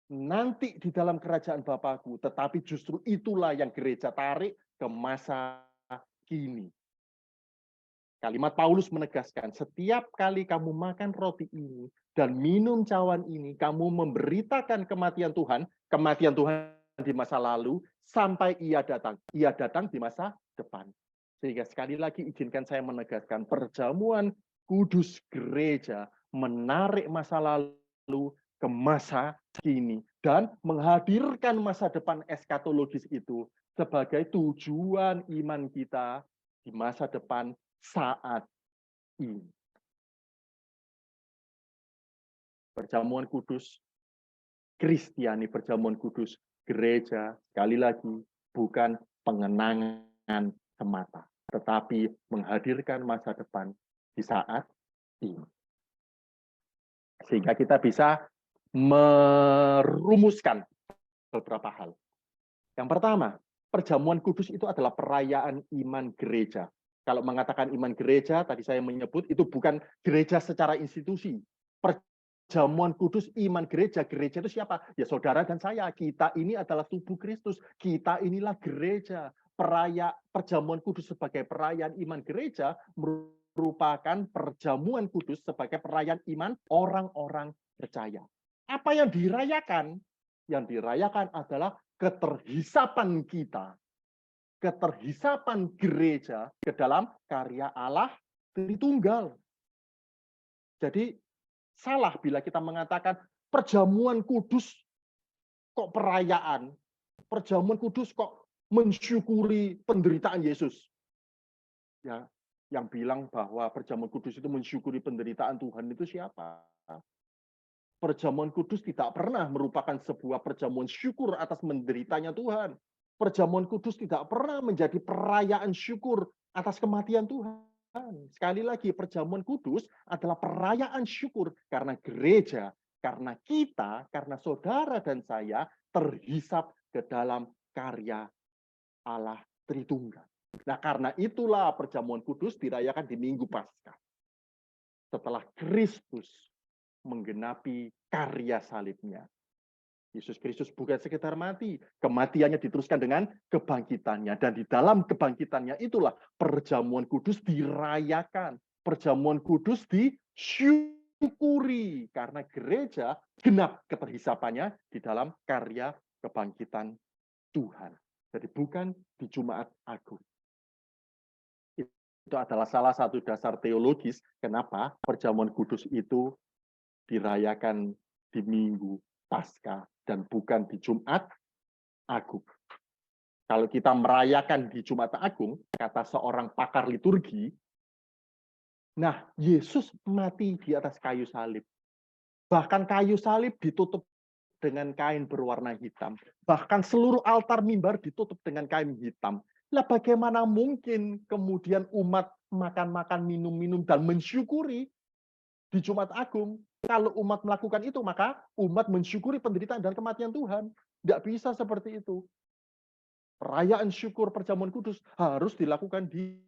Nanti di dalam kerajaan Bapakku, tetapi justru itulah yang gereja tarik ke masa kini. Kalimat Paulus menegaskan, setiap kali kamu makan roti ini dan minum cawan ini, kamu memberitakan kematian Tuhan di masa lalu, sampai ia datang. Ia datang di masa depan. Sehingga sekali lagi izinkan saya menegaskan, perjamuan kudus gereja menarik masa lalu ke masa kini dan menghadirkan masa depan eskatologis itu sebagai tujuan iman kita di masa depan saat ini. Perjamuan kudus Kristiani, perjamuan kudus gereja, sekali lagi bukan pengenangan semata, tetapi menghadirkan masa depan di saat ini. Sehingga kita bisa merumuskan beberapa hal. Yang pertama, perjamuan kudus itu adalah perayaan iman gereja. Kalau mengatakan iman gereja, tadi saya menyebut, itu bukan gereja secara institusi. Perjamuan kudus iman gereja. Gereja itu siapa? Ya saudara dan saya. Kita ini adalah tubuh Kristus. Kita inilah gereja. Perjamuan kudus sebagai perayaan iman gereja merupakan perjamuan kudus sebagai perayaan iman orang-orang percaya. Apa yang dirayakan? Yang dirayakan adalah keterhisapan kita, keterhisapan gereja ke dalam karya Allah Tritunggal. Jadi salah bila kita mengatakan perjamuan kudus kok perayaan? Perjamuan kudus kok mensyukuri penderitaan Yesus? Ya, yang bilang bahwa perjamuan kudus itu mensyukuri penderitaan Tuhan itu siapa? Perjamuan kudus tidak pernah merupakan sebuah perjamuan syukur atas menderitanya Tuhan. Perjamuan kudus tidak pernah menjadi perayaan syukur atas kematian Tuhan. Sekali lagi, perjamuan kudus adalah perayaan syukur karena gereja, karena kita, karena saudara dan saya terhisap ke dalam karya Allah Tritunggal. Nah, karena itulah perjamuan kudus dirayakan di Minggu Paskah. Setelah Kristus menggenapi karya salibnya. Yesus Kristus bukan sekedar mati, kematiannya diteruskan dengan kebangkitannya. Dan di dalam kebangkitannya itulah perjamuan kudus dirayakan. Perjamuan kudus disyukuri. Karena gereja genap keterhisapannya di dalam karya kebangkitan Tuhan. Jadi bukan di Jumat Agung. Itu adalah salah satu dasar teologis kenapa perjamuan kudus itu dirayakan di Minggu Paskah dan bukan di Jumat Agung. Kalau kita merayakan di Jumat Agung, kata seorang pakar liturgi, nah Yesus mati di atas kayu salib. Bahkan kayu salib ditutup dengan kain berwarna hitam. Bahkan seluruh altar mimbar ditutup dengan kain hitam. Lah bagaimana mungkin kemudian umat makan-makan, minum-minum, dan mensyukuri di Jumat Agung? Kalau umat melakukan itu, maka umat mensyukuri penderitaan dan kematian Tuhan. Tidak bisa seperti itu. Perayaan syukur perjamuan kudus harus dilakukan di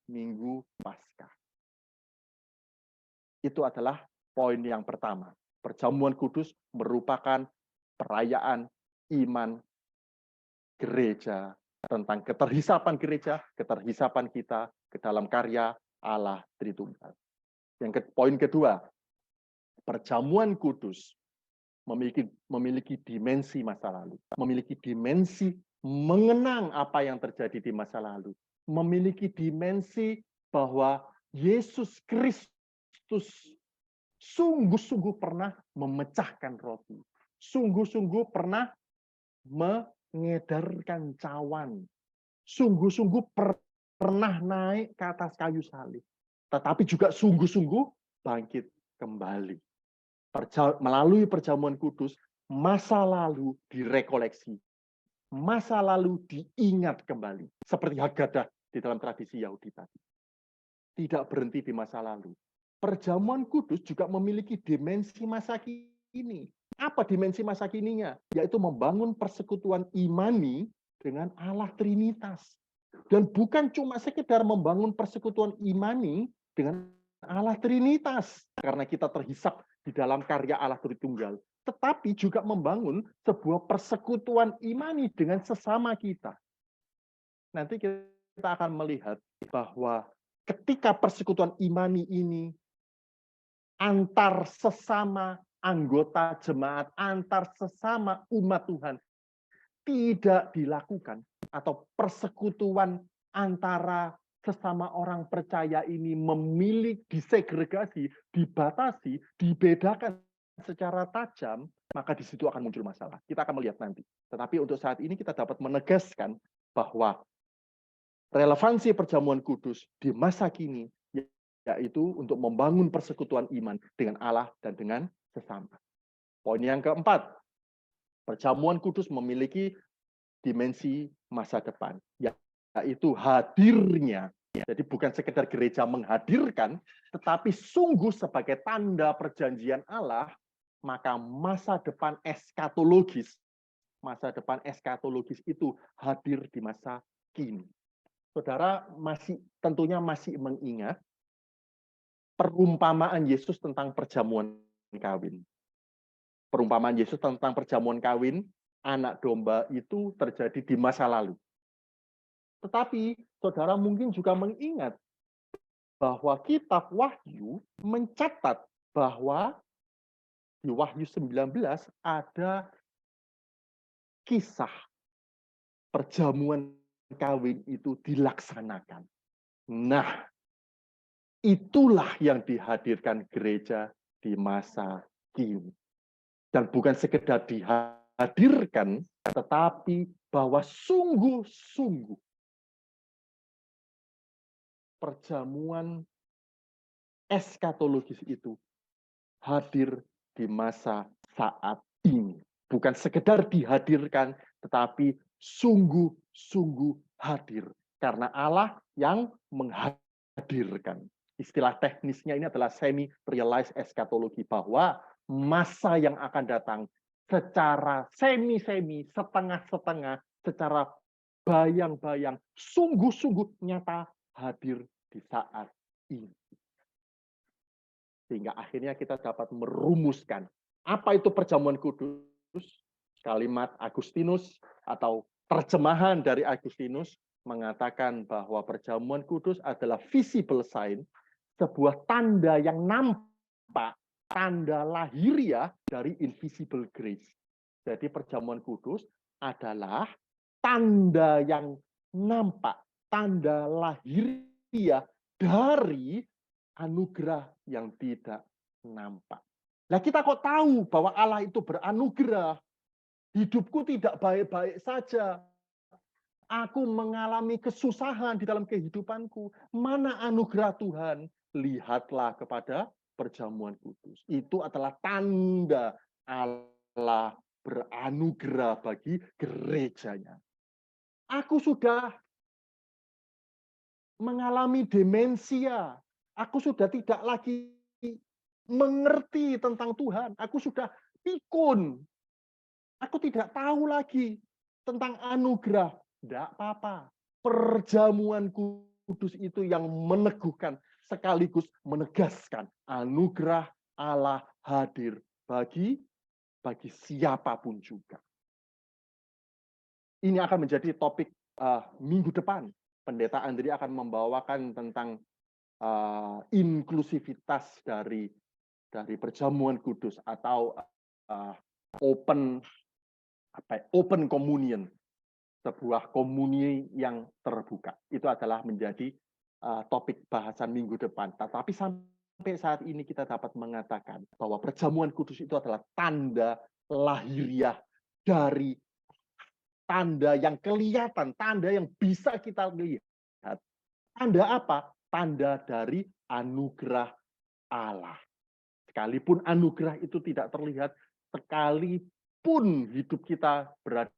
Minggu Paskah. Itu adalah poin yang pertama. Perjamuan kudus merupakan perayaan iman gereja, tentang keterhisapan gereja, keterhisapan kita ke dalam karya Allah Tritunggal. Poin kedua, perjamuan kudus memiliki dimensi masa lalu, memiliki dimensi mengenang apa yang terjadi di masa lalu, memiliki dimensi bahwa Yesus Kristus sungguh-sungguh pernah memecahkan roti, sungguh-sungguh pernah mengedarkan cawan, sungguh-sungguh pernah naik ke atas kayu salib, tetapi juga sungguh-sungguh bangkit kembali. Melalui perjamuan kudus, masa lalu direkoleksi, masa lalu diingat kembali, seperti Haggadah di dalam tradisi Yahudi tadi. Tidak berhenti di masa lalu. Perjamuan kudus juga memiliki dimensi masa kini. Apa dimensi masa kininya? Yaitu membangun persekutuan imani dengan Allah Trinitas. Dan bukan cuma sekedar membangun persekutuan imani dengan Allah Trinitas, karena kita terhisap di dalam karya Allah Tritunggal, tetapi juga membangun sebuah persekutuan imani dengan sesama kita. Nanti kita akan melihat bahwa ketika persekutuan imani ini antar sesama anggota jemaat, antar sesama umat Tuhan tidak dilakukan, atau persekutuan antara sesama orang percaya ini memilih disegregasi, dibatasi, dibedakan secara tajam, maka di situ akan muncul masalah. Kita akan melihat nanti. Tetapi untuk saat ini kita dapat menegaskan bahwa relevansi perjamuan kudus di masa kini yaitu untuk membangun persekutuan iman dengan Allah dan dengan sesama. Poin yang keempat, perjamuan kudus memiliki dimensi masa depan, yaitu hadirnya. Jadi bukan sekedar gereja menghadirkan, tetapi sungguh sebagai tanda perjanjian Allah, maka masa depan eskatologis itu hadir di masa kini. Saudara tentunya masih mengingat perumpamaan Yesus tentang perjamuan kawin. Perumpamaan Yesus tentang perjamuan kawin anak domba itu terjadi di masa lalu. Tetapi saudara mungkin juga mengingat bahwa kitab Wahyu mencatat bahwa di Wahyu 19 ada kisah perjamuan kawin itu dilaksanakan. Nah, itulah yang dihadirkan gereja di masa kini. Dan bukan sekedar dihadirkan menghadirkan, tetapi bahwa sungguh-sungguh perjamuan eskatologis itu hadir di masa saat ini. Bukan sekedar dihadirkan, tetapi sungguh-sungguh hadir. Karena Allah yang menghadirkan. Istilah teknisnya ini adalah semi-realized eskatologi, bahwa masa yang akan datang secara semi-semi, setengah-setengah, secara bayang-bayang, sungguh-sungguh nyata hadir di saat ini. Sehingga akhirnya kita dapat merumuskan apa itu perjamuan kudus. Kalimat Agustinus atau terjemahan dari Agustinus mengatakan bahwa perjamuan kudus adalah visible sign, sebuah tanda yang nampak, tanda lahiriah dari invisible grace. Jadi perjamuan kudus adalah tanda yang nampak, tanda lahiriah dari anugerah yang tidak nampak. Nah, kita kok tahu bahwa Allah itu beranugerah? Hidupku tidak baik-baik saja. Aku mengalami kesusahan di dalam kehidupanku. Mana anugerah Tuhan? Lihatlah kepada perjamuan kudus. Itu adalah tanda Allah beranugerah bagi gerejanya. Aku sudah mengalami demensia. Aku sudah tidak lagi mengerti tentang Tuhan. Aku sudah pikun. Aku tidak tahu lagi tentang anugerah. Tidak apa-apa. Perjamuan kudus itu yang meneguhkan sekaligus menegaskan anugerah Allah hadir bagi siapapun juga. Ini akan menjadi topik minggu depan. Pendeta Andri akan membawakan tentang inklusivitas dari perjamuan kudus atau open communion, sebuah komuni yang terbuka. Itu adalah menjadi topik bahasan minggu depan. Tetapi sampai saat ini kita dapat mengatakan bahwa perjamuan kudus itu adalah tanda lahiriah dari tanda yang kelihatan, tanda yang bisa kita lihat. Tanda apa? Tanda dari anugerah Allah. Sekalipun anugerah itu tidak terlihat, sekalipun hidup kita berada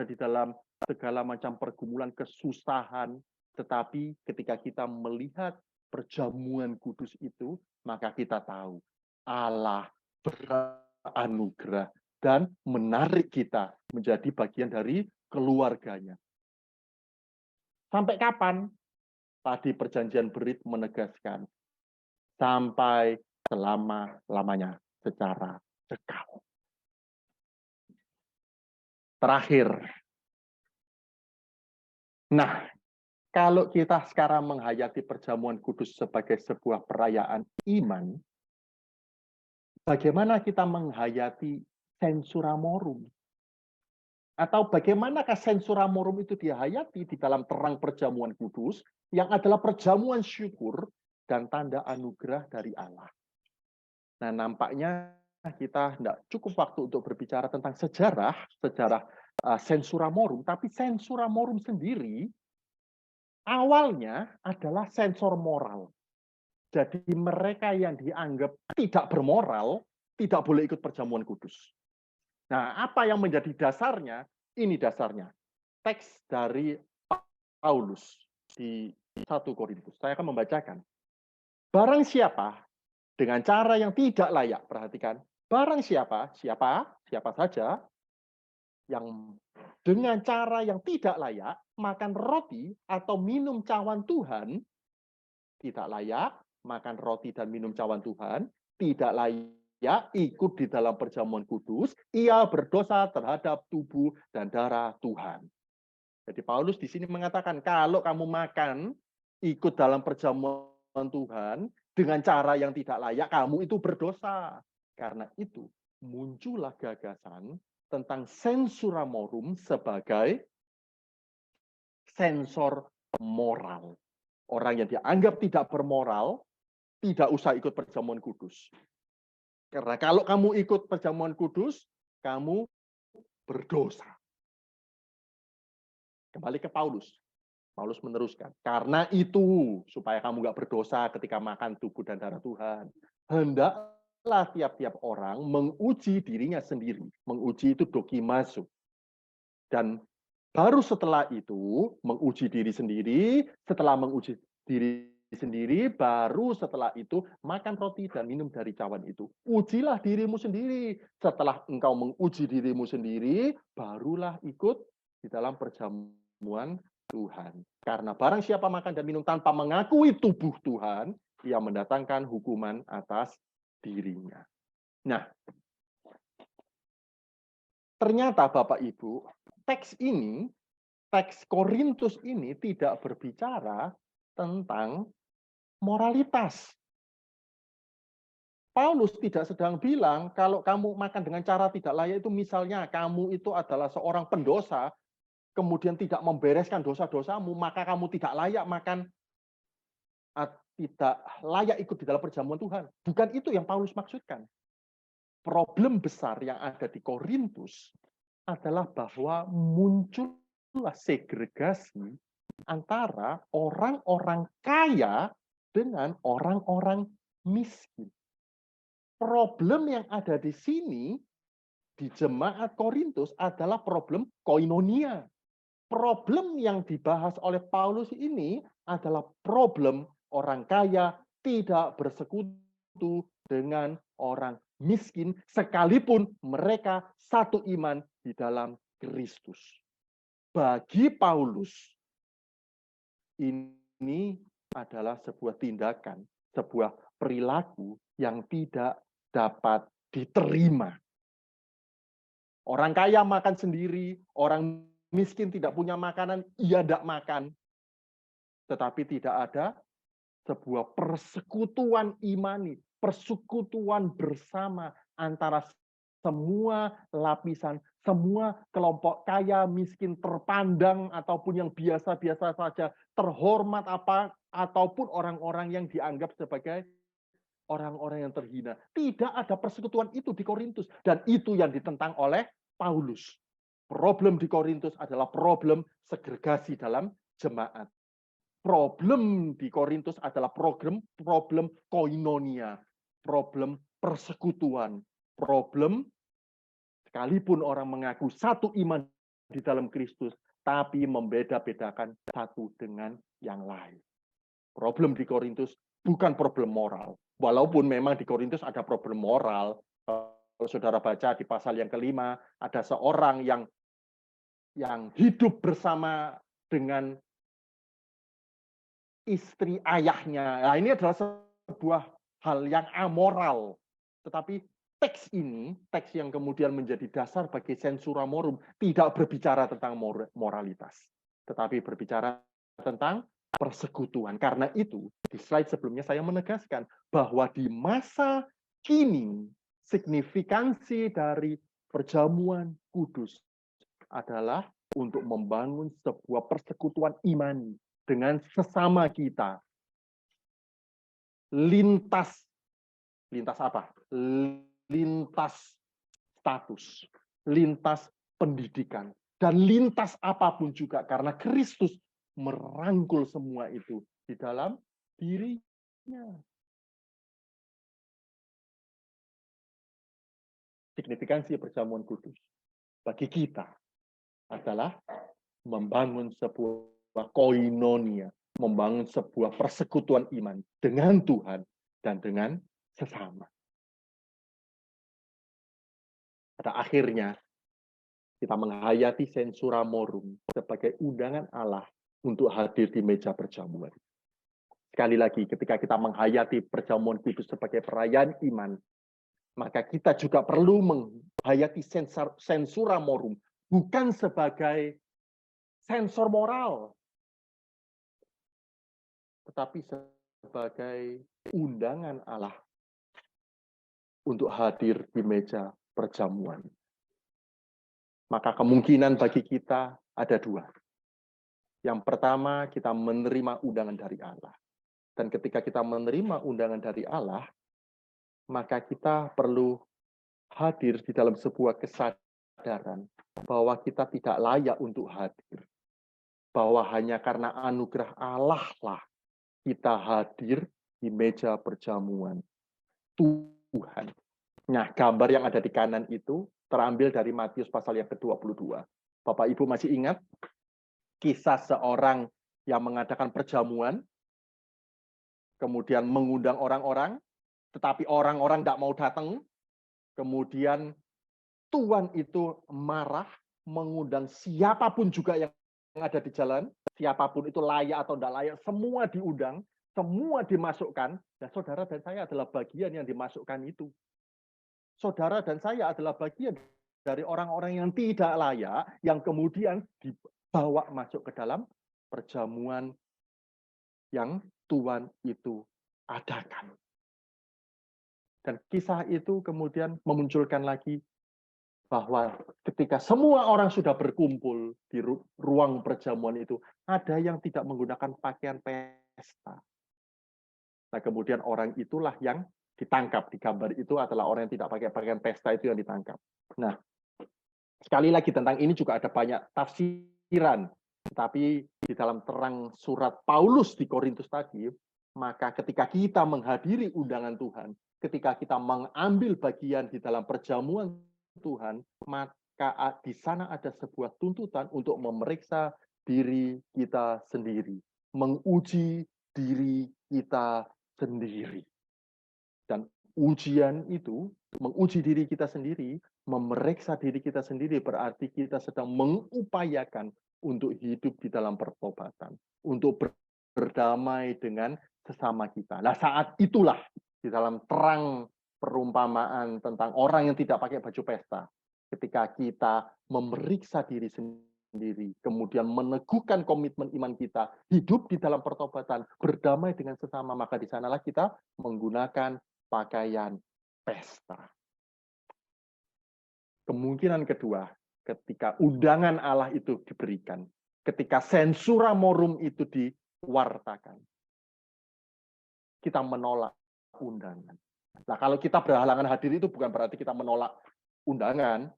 di dalam segala macam pergumulan, kesusahan, tetapi ketika kita melihat perjamuan kudus itu, maka kita tahu Allah beranugerah dan menarik kita menjadi bagian dari keluarganya. Sampai kapan? Tadi perjanjian Berit menegaskan, sampai selama-lamanya secara kekal. Terakhir. Nah, kalau kita sekarang menghayati perjamuan kudus sebagai sebuah perayaan iman, bagaimana kita menghayati sensura morum? Atau bagaimanakah sensura morum itu dihayati di dalam terang perjamuan kudus, yang adalah perjamuan syukur dan tanda anugerah dari Allah. Nah, nampaknya kita tidak cukup waktu untuk berbicara tentang sejarah sensura morum, tapi sensura morum sendiri awalnya adalah sensor moral. Jadi mereka yang dianggap tidak bermoral tidak boleh ikut perjamuan kudus. Nah, apa yang menjadi dasarnya? Ini dasarnya. Teks dari Paulus di 1 Korintus. Saya akan membacakan. Barang siapa dengan cara yang tidak layak, perhatikan. Barang siapa saja yang dengan cara yang tidak layak makan roti atau minum cawan Tuhan, tidak layak makan roti dan minum cawan Tuhan, tidak layak ikut di dalam perjamuan kudus, ia berdosa terhadap tubuh dan darah Tuhan. Jadi Paulus di sini mengatakan, kalau kamu makan, ikut dalam perjamuan Tuhan, dengan cara yang tidak layak, kamu itu berdosa. Karena itu, muncullah gagasan tentang sensura morum sebagai sensor moral. Orang yang dianggap tidak bermoral, tidak usah ikut perjamuan kudus. Karena kalau kamu ikut perjamuan kudus, kamu berdosa. Kembali ke Paulus. Paulus meneruskan, karena itu, supaya kamu nggak berdosa ketika makan tubuh dan darah Tuhan, hendaklah tiap-tiap orang menguji dirinya sendiri. Menguji itu dokimazo. Dan baru setelah itu, menguji diri sendiri, setelah menguji diri sendiri, baru setelah itu makan roti dan minum dari cawan itu. Ujilah dirimu sendiri. Setelah engkau menguji dirimu sendiri, barulah ikut di dalam perjamuan Tuhan. Karena barang siapa makan dan minum tanpa mengakui tubuh Tuhan, ia mendatangkan hukuman atas dirinya. Nah, ternyata Bapak Ibu, teks ini, teks Korintus ini tidak berbicara tentang moralitas. Paulus tidak sedang bilang kalau kamu makan dengan cara tidak layak itu misalnya kamu itu adalah seorang pendosa, kemudian tidak membereskan dosa-dosamu, maka kamu tidak layak makan, tidak layak ikut di dalam perjamuan Tuhan. Bukan itu yang Paulus maksudkan. Problem besar yang ada di Korintus adalah bahwa muncullah segregasi antara orang-orang kaya dengan orang-orang miskin. Problem yang ada di sini, di jemaat Korintus adalah problem koinonia. Problem yang dibahas oleh Paulus ini adalah problem orang kaya tidak bersekutu dengan orang miskin, sekalipun mereka satu iman di dalam Kristus. Bagi Paulus, ini adalah sebuah tindakan, sebuah perilaku yang tidak dapat diterima. Orang kaya makan sendiri, orang miskin tidak punya makanan, ia tidak makan. Tetapi tidak ada sebuah persekutuan imani, persekutuan bersama antara semua lapisan, semua kelompok kaya, miskin, terpandang, ataupun yang biasa-biasa saja, terhormat ataupun orang-orang yang dianggap sebagai orang-orang yang terhina. Tidak ada persekutuan itu di Korintus. Dan itu yang ditentang oleh Paulus. Problem di Korintus adalah problem segregasi dalam jemaat. Problem di Korintus adalah problem koinonia. Problem persekutuan. Problem sekalipun orang mengaku satu iman di dalam Kristus, tapi membeda-bedakan satu dengan yang lain. Problem di Korintus bukan problem moral. Walaupun memang di Korintus ada problem moral. Kalau saudara baca di pasal yang kelima, ada seorang yang hidup bersama dengan istri ayahnya. Nah, ini adalah sebuah hal yang amoral. Tetapi teks ini, teks yang kemudian menjadi dasar bagi sensura morum, tidak berbicara tentang moralitas. Tetapi berbicara tentang persekutuan. Karena itu, di slide sebelumnya saya menegaskan bahwa di masa kini, signifikansi dari perjamuan kudus adalah untuk membangun sebuah persekutuan imani dengan sesama kita. Lintas apa? Lintas status, lintas pendidikan, dan lintas apapun juga, karena Kristus merangkul semua itu di dalam dirinya. Signifikansi perjamuan kudus bagi kita adalah membangun sebuah koinonia, membangun sebuah persekutuan iman dengan Tuhan dan dengan sesama. Pada akhirnya, kita menghayati sensura morum sebagai undangan Allah untuk hadir di meja perjamuan. Sekali lagi, ketika kita menghayati perjamuan kudus sebagai perayaan iman, maka kita juga perlu menghayati sensura morum, bukan sebagai sensor moral, tetapi sebagai undangan Allah untuk hadir di meja perjamuan. Maka kemungkinan bagi kita ada dua. Yang pertama, kita menerima undangan dari Allah. Dan ketika kita menerima undangan dari Allah, maka kita perlu hadir di dalam sebuah kesadaran kesadaran bahwa kita tidak layak untuk hadir. Bahwa hanya karena anugerah Allah lah kita hadir di meja perjamuan Tuhan. Nah, gambar yang ada di kanan itu terambil dari Matius pasal yang ke-22. Bapak Ibu masih ingat kisah seorang yang mengadakan perjamuan, kemudian mengundang orang-orang, tetapi orang-orang tidak mau datang, kemudian Tuhan itu marah, mengundang siapapun juga yang ada di jalan, siapapun itu layak atau tidak layak, semua diundang, semua dimasukkan, dan saudara dan saya adalah bagian yang dimasukkan itu. Saudara dan saya adalah bagian dari orang-orang yang tidak layak, yang kemudian dibawa masuk ke dalam perjamuan yang Tuhan itu adakan. Dan kisah itu kemudian memunculkan lagi bahwa ketika semua orang sudah berkumpul di ruang perjamuan itu, ada yang tidak menggunakan pakaian pesta. Nah, kemudian orang itulah yang ditangkap. Di gambar itu adalah orang yang tidak pakai pakaian pesta itu yang ditangkap. Nah, sekali lagi tentang ini juga ada banyak tafsiran. Tapi di dalam terang surat Paulus di Korintus tadi, maka ketika kita menghadiri undangan Tuhan, ketika kita mengambil bagian di dalam perjamuan Tuhan, maka di sana ada sebuah tuntutan untuk memeriksa diri kita sendiri, menguji diri kita sendiri. Dan ujian itu, menguji diri kita sendiri, memeriksa diri kita sendiri, berarti kita sedang mengupayakan untuk hidup di dalam pertobatan, untuk berdamai dengan sesama kita. Nah, saat itulah di dalam terang perumpamaan tentang orang yang tidak pakai baju pesta, ketika kita memeriksa diri sendiri, kemudian meneguhkan komitmen iman kita, hidup di dalam pertobatan, berdamai dengan sesama, maka di sanalah kita menggunakan pakaian pesta. Kemungkinan kedua, ketika undangan Allah itu diberikan, ketika sensura morum itu diwartakan, kita menolak undangan. Nah, kalau kita berhalangan hadir itu bukan berarti kita menolak undangan,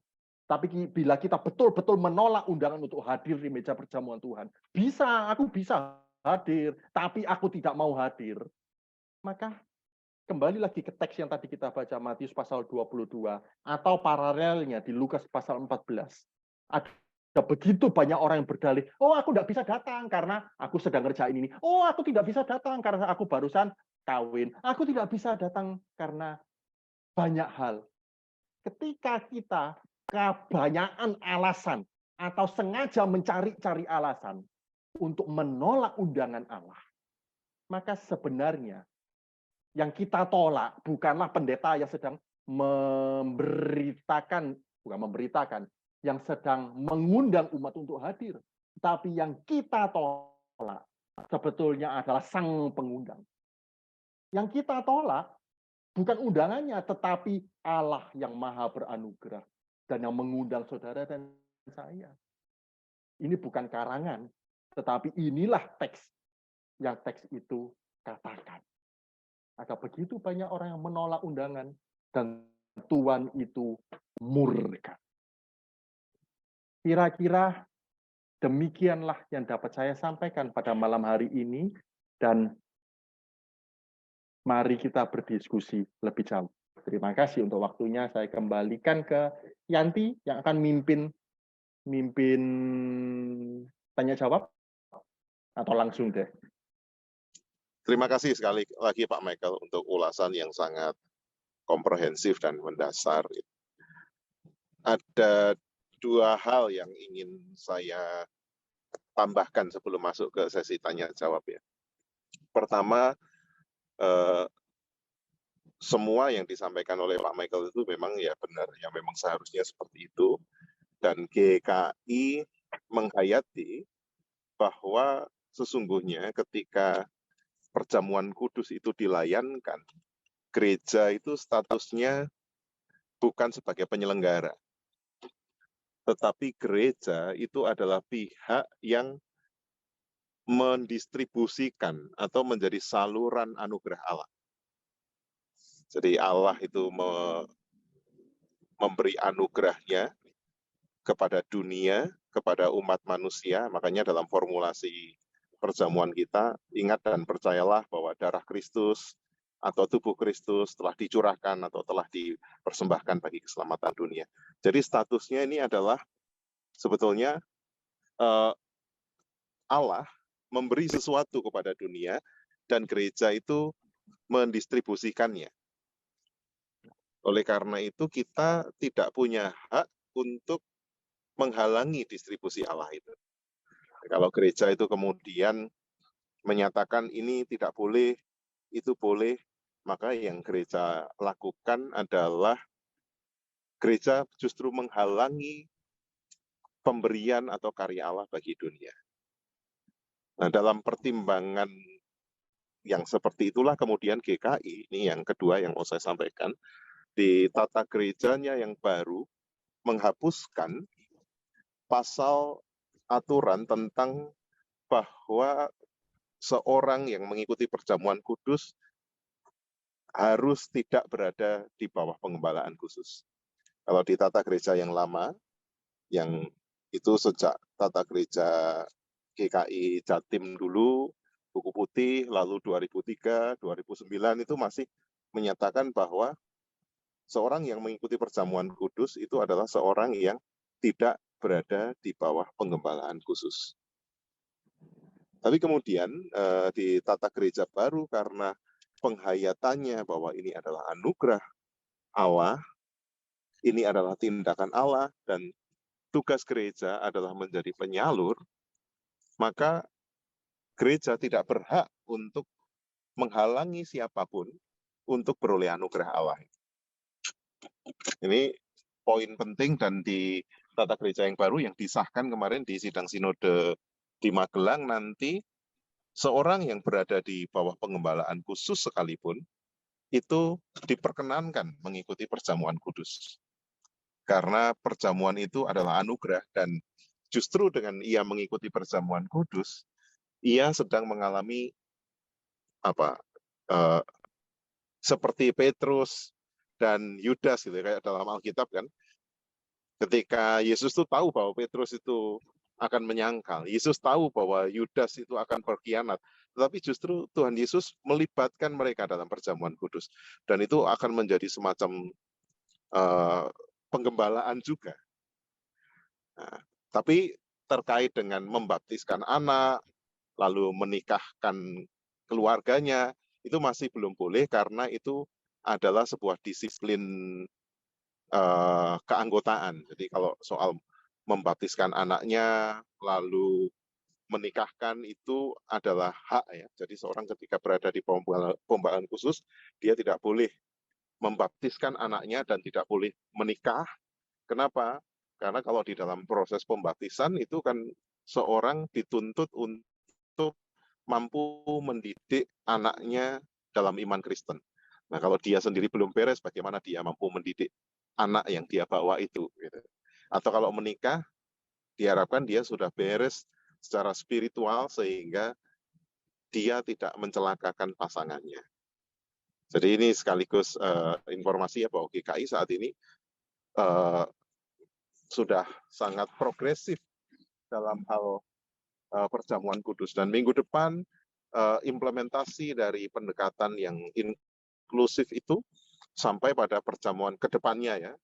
tapi bila kita betul-betul menolak undangan untuk hadir di meja perjamuan Tuhan, aku bisa hadir, tapi aku tidak mau hadir, maka kembali lagi ke teks yang tadi kita baca, Matius pasal 22, atau paralelnya di Lukas pasal 14. Ada begitu banyak orang yang berdalih, oh aku tidak bisa datang karena aku sedang ngerjain ini. Oh aku tidak bisa datang karena aku barusan kawin. Aku tidak bisa datang karena banyak hal. Ketika kita kebanyakan alasan atau sengaja mencari-cari alasan untuk menolak undangan Allah, maka sebenarnya yang kita tolak bukanlah pendeta yang sedang yang sedang mengundang umat untuk hadir. Tapi yang kita tolak sebetulnya adalah sang pengundang. Yang kita tolak bukan undangannya, tetapi Allah yang maha beranugerah dan yang mengundang saudara dan saya. Ini bukan karangan, tetapi inilah teks yang teks itu katakan. Ada begitu banyak orang yang menolak undangan dan Tuhan itu murka. Kira-kira demikianlah yang dapat saya sampaikan pada malam hari ini, dan mari kita berdiskusi lebih jauh. Terima kasih untuk waktunya. Saya kembalikan ke Yanti yang akan mimpin tanya jawab, atau langsung deh. Terima kasih sekali lagi Pak Michael untuk ulasan yang sangat komprehensif dan mendasar. Ada dua hal yang ingin saya tambahkan sebelum masuk ke sesi tanya jawab ya. Pertama, semua yang disampaikan oleh Pak Michael itu memang ya benar, ya memang seharusnya seperti itu. Dan GKI menghayati bahwa sesungguhnya ketika perjamuan kudus itu dilayankan, gereja itu statusnya bukan sebagai penyelenggara, tetapi gereja itu adalah pihak yang mendistribusikan atau menjadi saluran anugerah Allah. Jadi Allah itu memberi anugerahnya kepada dunia, kepada umat manusia. Makanya dalam formulasi perjamuan kita, ingat dan percayalah bahwa darah Kristus atau tubuh Kristus telah dicurahkan atau telah dipersembahkan bagi keselamatan dunia. Jadi statusnya ini adalah sebetulnya Allah memberi sesuatu kepada dunia dan gereja itu mendistribusikannya. Oleh karena itu kita tidak punya hak untuk menghalangi distribusi Allah itu. Kalau gereja itu kemudian menyatakan ini tidak boleh, itu boleh, maka yang gereja lakukan adalah gereja justru menghalangi pemberian atau karya Allah bagi dunia. Nah, dalam pertimbangan yang seperti itulah kemudian GKI, ini yang kedua yang mau saya sampaikan, di tata gerejanya yang baru menghapuskan pasal aturan tentang bahwa seorang yang mengikuti perjamuan kudus harus tidak berada di bawah pengembalaan khusus. Kalau di tata gereja yang lama, yang itu sejak tata gereja GKI Jatim dulu, buku putih, lalu 2003, 2009 itu masih menyatakan bahwa seorang yang mengikuti perjamuan kudus itu adalah seorang yang tidak berada di bawah penggembalaan khusus. Tapi kemudian di tata gereja baru karena penghayatannya bahwa ini adalah anugerah Allah, ini adalah tindakan Allah, dan tugas gereja adalah menjadi penyalur, maka gereja tidak berhak untuk menghalangi siapapun untuk beroleh anugerah Allah. Ini poin penting dan di tata gereja yang baru yang disahkan kemarin di sidang sinode di Magelang nanti, seorang yang berada di bawah pengembalaan khusus sekalipun itu diperkenankan mengikuti perjamuan kudus. Karena perjamuan itu adalah anugerah dan justru dengan ia mengikuti perjamuan kudus, ia sedang mengalami seperti Petrus dan Yudas gitu kayak dalam Alkitab kan. Ketika Yesus itu tahu bahwa Petrus itu akan menyangkal, Yesus tahu bahwa Yudas itu akan berkhianat, tetapi justru Tuhan Yesus melibatkan mereka dalam perjamuan kudus, dan itu akan menjadi semacam penggembalaan juga. Nah, tapi terkait dengan membaptiskan anak, lalu menikahkan keluarganya, itu masih belum boleh karena itu adalah sebuah disiplin keanggotaan. Jadi kalau soal membaptiskan anaknya, lalu menikahkan itu adalah hak ya. Jadi seorang ketika berada di pembaptisan khusus, dia tidak boleh membaptiskan anaknya dan tidak boleh menikah. Kenapa? Karena kalau di dalam proses pembaptisan itu kan seorang dituntut untuk mampu mendidik anaknya dalam iman Kristen. Nah, kalau dia sendiri belum beres, bagaimana dia mampu mendidik anak yang dia bawa itu? Gitu. Atau kalau menikah, diharapkan dia sudah beres secara spiritual sehingga dia tidak mencelakakan pasangannya. Jadi ini sekaligus informasi ya bahwa GKI saat ini sudah sangat progresif dalam hal perjamuan kudus. Dan minggu depan implementasi dari pendekatan yang inklusif itu sampai pada perjamuan ke depannya ya.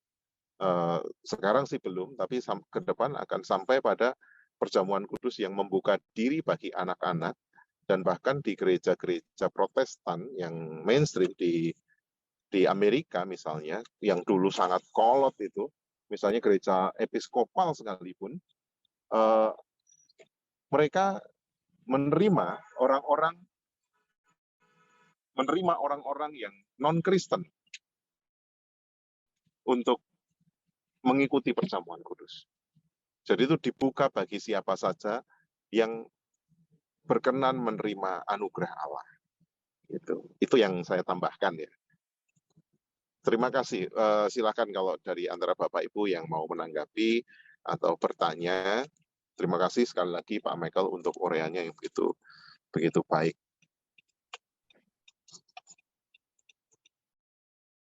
Sekarang sih belum, tapi ke depan akan sampai pada perjamuan kudus yang membuka diri bagi anak-anak, dan bahkan di gereja-gereja Protestan yang mainstream di Amerika misalnya, yang dulu sangat kolot itu, misalnya gereja episkopal sekalipun, mereka menerima orang-orang yang non-Kristen untuk mengikuti perjamuan kudus. Jadi itu dibuka bagi siapa saja yang berkenan menerima anugerah Allah. Itu yang saya tambahkan ya. Terima kasih. Silakan kalau dari antara Bapak Ibu yang mau menanggapi atau bertanya. Terima kasih sekali lagi Pak Michael untuk uraiannya yang begitu baik.